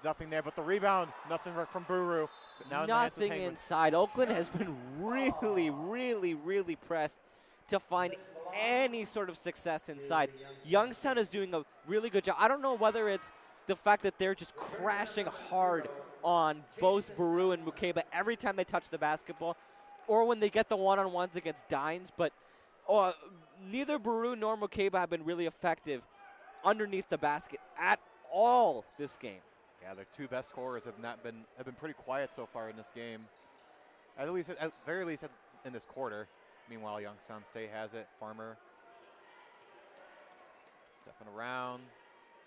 Nothing there but the rebound. Nothing from Buru. Nothing inside. Oakland has been really, really, really pressed to find any sort of success inside. Youngstown is doing a really good job. I don't know whether it's the fact that they're just crashing hard on both Buru and Mukeba every time they touch the basketball, or when they get the one-on-ones against Dines, but neither Buru nor Mukeba have been really effective underneath the basket at all this game. Yeah, their 2 best scorers have been pretty quiet so far in this game. At very least in this quarter. Meanwhile, Youngstown State has it. Farmer stepping around,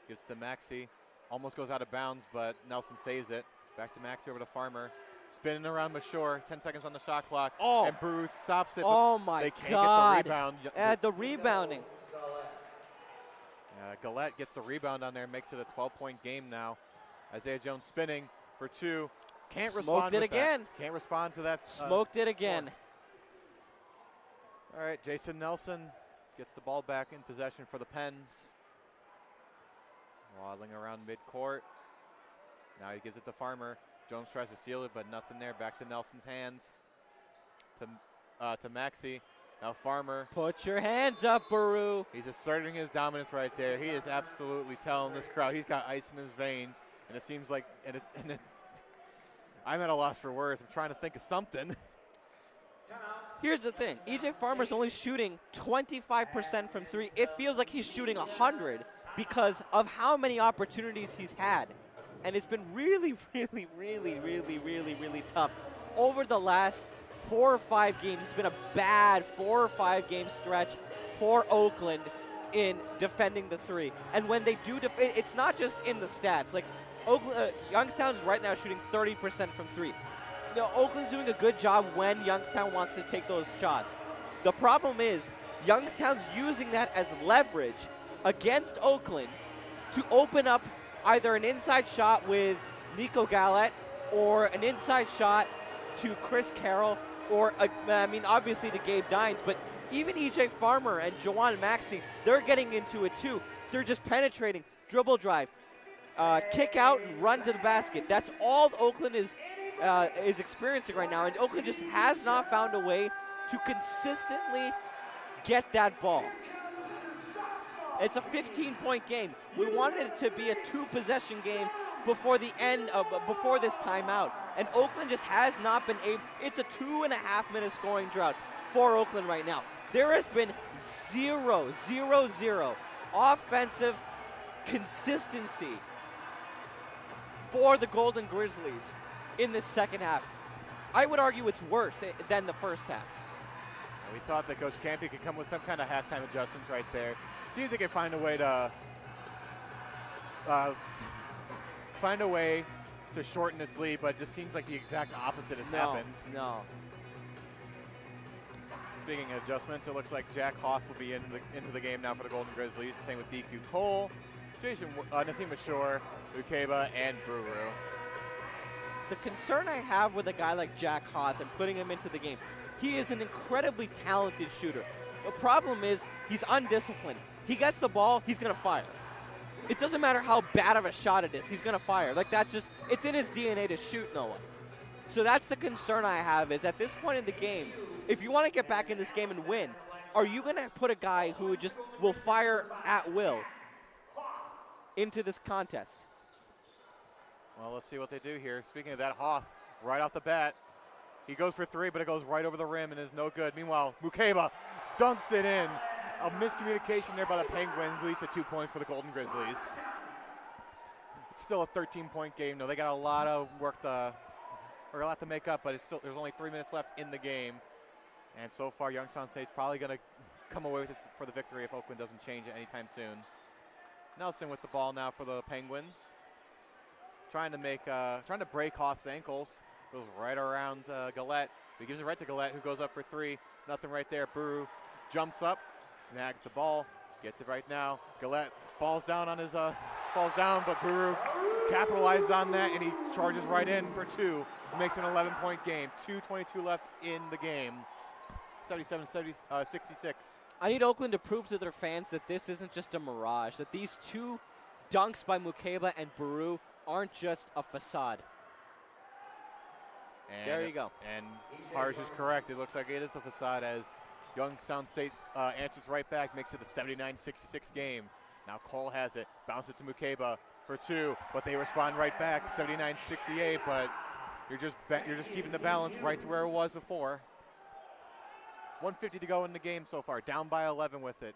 gives it to Maxey. Almost goes out of bounds, but Nelson saves it. Back to Maxey, over to Farmer. Spinning around Mashur, 10 seconds on the shot clock. Oh. And Bruce stops it. Oh, my they can't God. get the rebound. The rebounding. Gillette gets the rebound on there and makes it a 12-point game now. Isaiah Jones spinning for 2. Can't respond Smoked it again. Can't respond to that. Smoked it again. All right, Jason Nelson gets the ball back in possession for the Pens. Waddling around midcourt. Now he gives it to Farmer. Jones tries to steal it, but nothing there. Back to Nelson's hands. To Maxey. Now Farmer. Put your hands up, Buru. He's asserting his dominance right there. He is absolutely telling this crowd he's got ice in his veins. And it seems like, I'm at a loss for words. I'm trying to think of something. Here's the thing. EJ Farmer's only shooting 25% from 3. It feels like he's shooting 100 because of how many opportunities he's had. And it's been really, really, really, really, really, really tough. Over the last 4 or 5 games, it's been a bad 4 or 5 game stretch for Oakland. in defending the three. And when they do, it's not just in the stats. Like, Youngstown's right now shooting 30% from three. Now, Oakland's doing a good job when Youngstown wants to take those shots. The problem is Youngstown's using that as leverage against Oakland to open up either an inside shot with Nico Gallet or an inside shot to Chris Carroll or, obviously to Gabe Dines, but even E.J. Farmer and Jawan Maxey, they're getting into it too. They're just penetrating, dribble drive, kick out and run to the basket. That's all Oakland is experiencing right now, and Oakland just has not found a way to consistently get that ball. It's a 15-point game. We wanted it to be a 2-possession game before the end of before this timeout, and Oakland just has not been able. It's a 2.5-minute scoring drought for Oakland right now. There has been 0 offensive consistency for the Golden Grizzlies in the second half. I would argue it's worse than the first half. We thought that Coach Campy could come with some kind of halftime adjustments right there. See if they can find a way to shorten this lead, but it just seems like the exact opposite has happened. No. Speaking of adjustments, it looks like Jack Hoff will be into the game now for the Golden Grizzlies. Same with DQ Cole, Nassim Ashore, Ukeba, and Bruru. The concern I have with a guy like Jack Hoth and putting him into the game, he is an incredibly talented shooter. The problem is he's undisciplined. He gets the ball, he's going to fire. It doesn't matter how bad of a shot it is, he's going to fire. Like, that's just, it's in his DNA to shoot, Noah. So that's the concern I have, is at this point in the game, if you want to get back in this game and win, are you going to put a guy who just will fire at will into this contest? Well, let's see what they do here. Speaking of that, Hoth, right off the bat, he goes for three, but it goes right over the rim and is no good. Meanwhile, Mukeba dunks it in. A miscommunication there by the Penguins leads to 2 points for the Golden Grizzlies. It's still a 13-point game, though. They got a lot of work or a lot to make up, but there's only 3 minutes left in the game. And so far, Youngstown State's probably going to come away with it for the victory if Oakland doesn't change it anytime soon. Nelson with the ball now for the Penguins. Trying to break Hoth's ankles. Goes right around Galette. He gives it right to Galette, who goes up for three. Nothing right there. Buru jumps up, snags the ball, gets it right now. Galette falls down, but Buru capitalizes on that, and he charges right in for two. Makes an 11-point game. 2:22 left in the game. 77-66. I need Oakland to prove to their fans that this isn't just a mirage, that these two dunks by Mukeba and Buru aren't just a facade. And there you go. And Harj is correct. It looks like it is a facade as Youngstown State answers right back, makes it a 79-66 game. Now Cole has it, bounce it to Mukeba for two, but they respond right back, 79-68. But you're just keeping the balance right to where it was before. 1:50 to go in the game so far, down by 11 with it,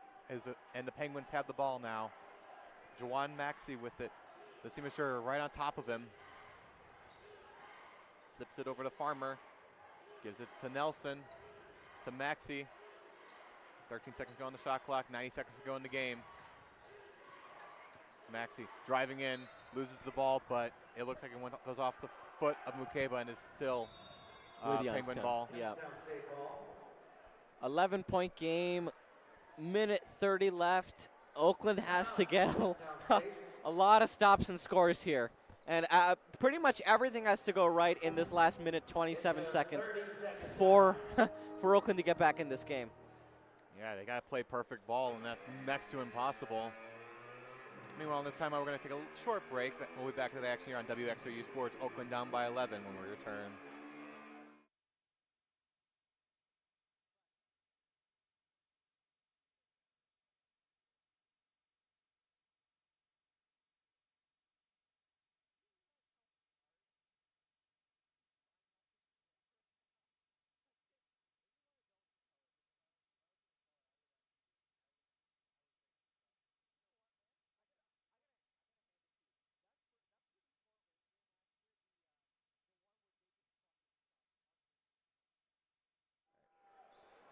and the Penguins have the ball now. Jawan Maxey with it. Nassim Ashore right on top of him. Flips it over to Farmer. Gives it to Nelson. To Maxey. 13 seconds to go on the shot clock. 90 seconds to go in the game. Maxey driving in. Loses the ball, but it looks like it goes off the foot of Mukeba and is still Penguin ball. Yeah. 11-point game. Minute 30 left. Oakland has to get a lot of stops and scores here. And pretty much everything has to go right in this last minute, 27 seconds for Oakland to get back in this game. Yeah, they got to play perfect ball, and that's next to impossible. Meanwhile, this time we're going to take a short break. We'll be back to the action here on WXOU Sports. Oakland down by 11 when we return.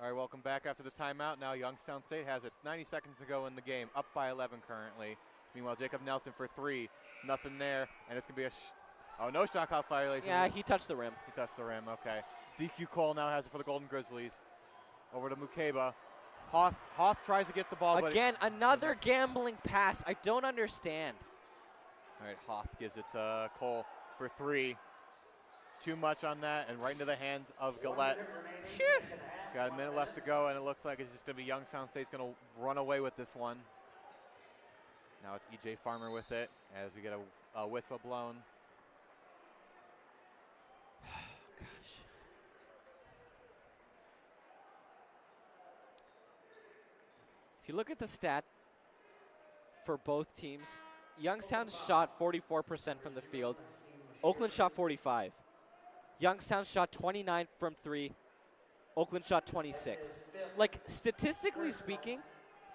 All right, welcome back after the timeout. Now Youngstown State has it 90 seconds to go in the game, up by 11 currently. Meanwhile, Jacob Nelson for 3, nothing there, and it's going to be no shot clock violation. Yeah, he touched the rim. He touched the rim, okay. DQ Cole now has it for the Golden Grizzlies. Over to Mukeba. Hoth tries to get the ball. Again, another gambling pass. I don't understand. All right, Hoth gives it to Cole for 3. Too much on that, and right into the hands of Gillette. Got a minute left to go, and it looks like it's just going to be Youngstown State's going to run away with this one. Now it's E.J. Farmer with it as we get a whistle blown. Gosh. If you look at the stat for both teams, Youngstown shot 44% from the field. Oakland shot 45. Youngstown shot 29 from 3. Oakland shot 26. Like, statistically speaking,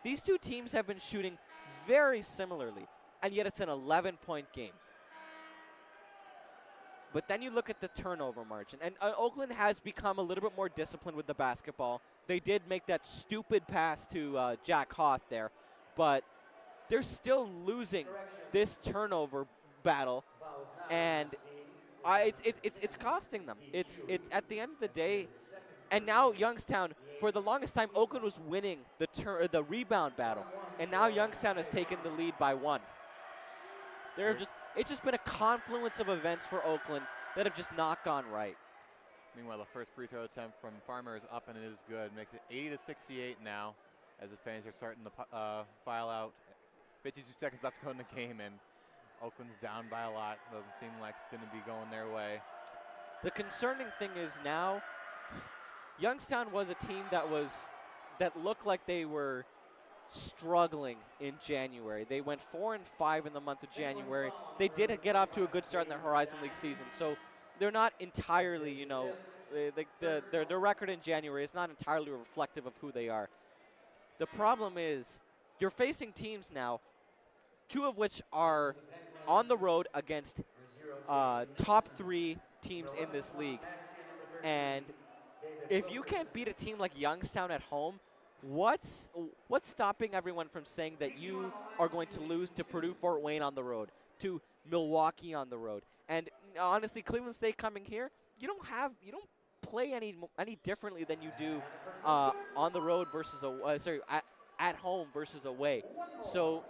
these two teams have been shooting very similarly, and yet it's an 11-point game. But then you look at the turnover margin, and Oakland has become a little bit more disciplined with the basketball. They did make that stupid pass to Jack Hoth there, but they're still losing this turnover battle, and it's costing them. It's at the end of the day, and now Youngstown, for the longest time, Oakland was winning the rebound battle, and now Youngstown has taken the lead by 1. It's just been a confluence of events for Oakland that have just not gone right. Meanwhile, the first free throw attempt from Farmer is up, and it is good. Makes it 80-68 now as the fans are starting to file out. 52 seconds left to go in the game, and Oakland's down by a lot. Doesn't seem like it's going to be going their way. The concerning thing is now Youngstown was a team that looked like they were struggling in January. They went 4-5 in the month of January. They did get off to a good start in their Horizon League season, so they're not entirely, their record in January is not entirely reflective of who they are. The problem is you're facing teams now, 2 of which are on the road against top 3 teams in this league. And if you can't beat a team like Youngstown at home, what's stopping everyone from saying that you are going to lose to Purdue Fort Wayne on the road, to Milwaukee on the road? And honestly, Cleveland State coming here, you don't play any differently than you do on the road versus at home versus away. So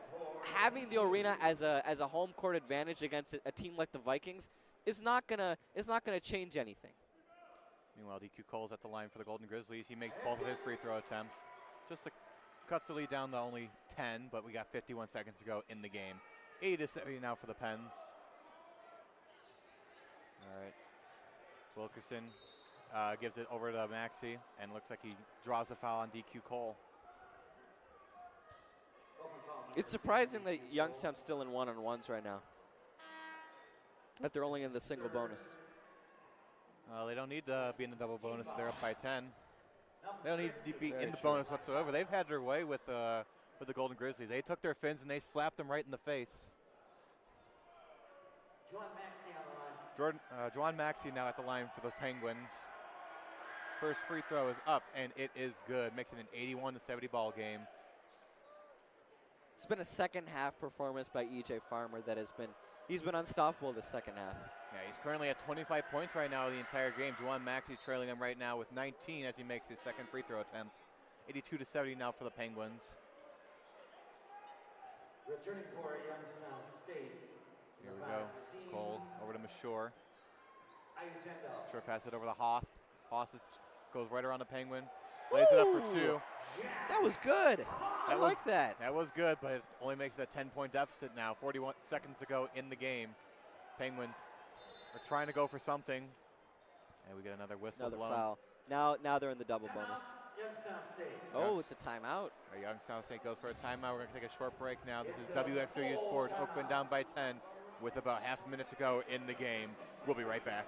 having the arena as a home court advantage against a team like the Vikings is not gonna change anything. Meanwhile, DQ Cole's at the line for the Golden Grizzlies. He makes both of his free throw attempts. Just cuts the lead down to only 10, but we got 51 seconds to go in the game. 80-70 now for the Pens. All right. Wilkerson gives it over to Maxey, and looks like he draws a foul on DQ Cole. It's surprising that Youngstown's still in one-on-ones right now, that they're only in the single bonus. They don't need to be in the double bonus if they're up by 10. They don't need to be in the bonus whatsoever. They've had their way with the Golden Grizzlies. They took their fins and they slapped them right in the face. Juwan Maxey now at the line for the Penguins. First free throw is up, and it is good. Makes it an 81-70 ball game. It's been a second-half performance by E.J. Farmer he's been unstoppable the second half. Yeah, he's currently at 25 points right now the entire game. Juwan Maxey trailing him right now with 19 as he makes his second free throw attempt. 82-70 now for the Penguins. Returning for Youngstown State. Here we go. Cole over to Mashore. Mashore passes it over to Hoth. Hoth goes right around the Penguin. Lays it up for 2. That was good. I like that. That was good, but it only makes it a 10-point deficit now. 41 seconds to go in the game. Penguin are trying to go for something. And we get another whistle blown. Foul. Now they're in the double bonus. Youngstown State. Oh, it's a timeout. Youngstown State goes for a timeout. We're going to take a short break now. This is WXOU Sports. Oakland down by 10 with about half a minute to go in the game. We'll be right back.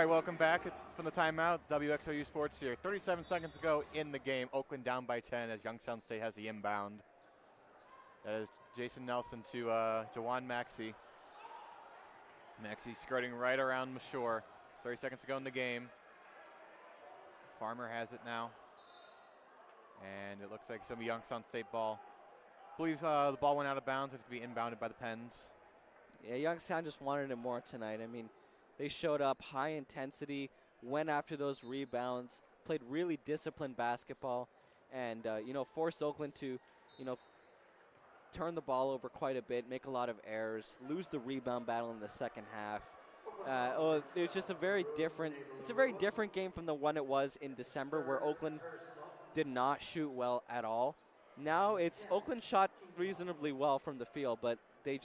right, welcome back from the timeout. WXOU Sports here. 37 seconds ago in the game. Oakland down by 10 as Youngstown State has the inbound. That is Jason Nelson to Jawan Maxey. Maxey skirting right around the shore. 30 seconds to go in the game. Farmer has it now. And it looks like some Youngstown State ball. I believe the ball went out of bounds. It's going to be inbounded by the Pens. Yeah, Youngstown just wanted it more tonight. I mean, they showed up high intensity, went after those rebounds, played really disciplined basketball, and, forced Oakland to, turn the ball over quite a bit, make a lot of errors, lose the rebound battle in the second half. It's just a very different game from the one it was in December where Oakland did not shoot well at all. Now it's Oakland shot reasonably well from the field, but they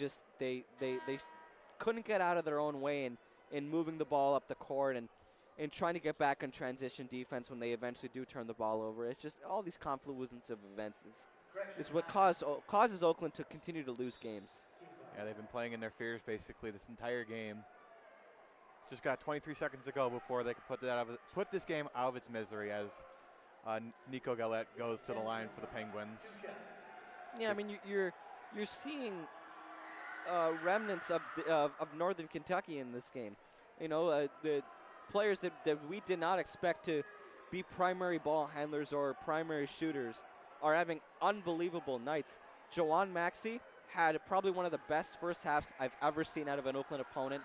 couldn't get out of their own way in moving the ball up the court and trying to get back on transition defense when they eventually do turn the ball over. It's just all these confluence of events is what causes Oakland to continue to lose games. Yeah, they've been playing in their fears basically this entire game. Just got 23 seconds to go before they could put this game out of its misery as Nico Galette goes to the line for the Penguins. Yeah, I mean you're seeing remnants of Northern Kentucky in this game. The players that we did not expect to be primary ball handlers or primary shooters are having unbelievable nights. Jawan Maxey had probably one of the best first halves I've ever seen out of an Oakland opponent.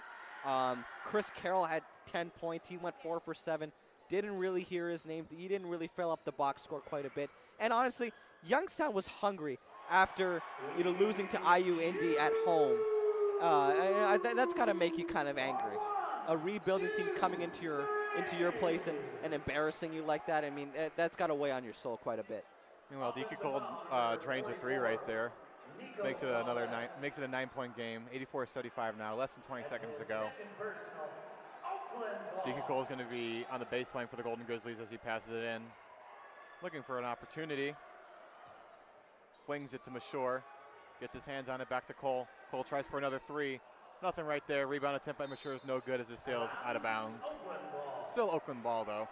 Chris Carroll had 10 points. He went 4 for 7. Didn't really hear his name. He didn't really fill up the box score quite a bit. And honestly, Youngstown was hungry after losing to IU Indy at home. That's got to make you kind of angry. A rebuilding team coming into your place and embarrassing you like that. I mean, that's got to weigh on your soul quite a bit. Meanwhile, DQ Cole drains a 3 right there. Makes it a 9-point game. 84-75 now. Less than 20 seconds to go. DQ Cole is going to be on the baseline for the Golden Grizzlies as he passes it in. Looking for an opportunity. Flings it to Mashore. Gets his hands on it, back to Cole. Cole tries for another 3. Nothing right there. Rebound attempt by Mashore is no good as it sails out of bounds. Still Oakland ball, though.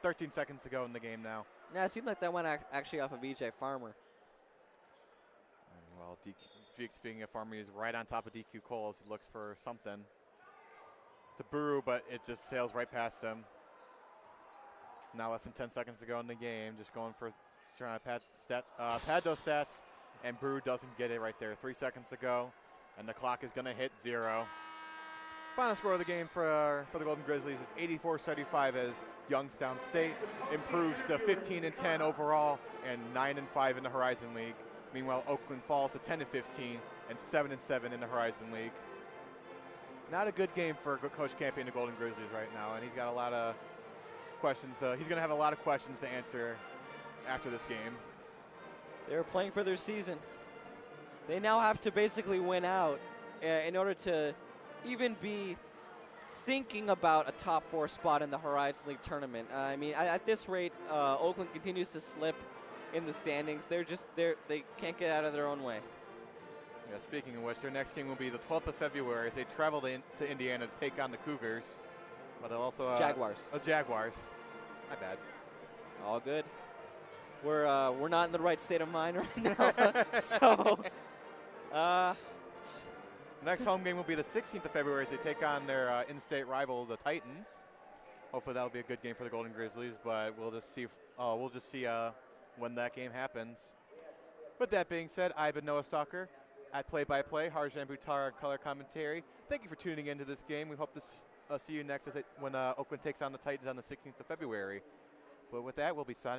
13 seconds to go in the game now. Yeah, it seemed like that went actually off of EJ Farmer. Well, speaking of Farmer, he's right on top of DQ Cole as he looks for something to Buru, but it just sails right past him. Now less than 10 seconds to go in the game. Just trying to pad those stats, and Buru doesn't get it right there. 3 seconds to go, and the clock is going to hit 0. Final score of the game for the Golden Grizzlies is 84-75 as Youngstown State improves to 15-10 overall and 9-5 in the Horizon League. Meanwhile, Oakland falls to 10-15 and 7-7 in the Horizon League. Not a good game for Coach Campy and the Golden Grizzlies right now, and he's got a lot of questions. He's going to have a lot of questions to answer after this game. They were playing for their season. They now have to basically win out in order to even be thinking about a top 4 spot in the Horizon League tournament. I mean, at this rate, Oakland continues to slip in the standings. They can't get out of their own way. Yeah, speaking of which, their next game will be the 12th of February as they travel to Indiana to take on the Cougars. But they'll also Jaguars. Jaguars. My bad. All good. We're not in the right state of mind right now. So next home game will be the 16th of February as they take on their in-state rival, the Titans. Hopefully that'll be a good game for the Golden Grizzlies, but we'll just see when that game happens. With that being said, I've been Noah Stalker at Play-by-Play, Harjun, Buttar on color commentary. Thank you for tuning into this game. We hope to see you next when Oakland takes on the Titans on the 16th of February. But with that, we'll be signing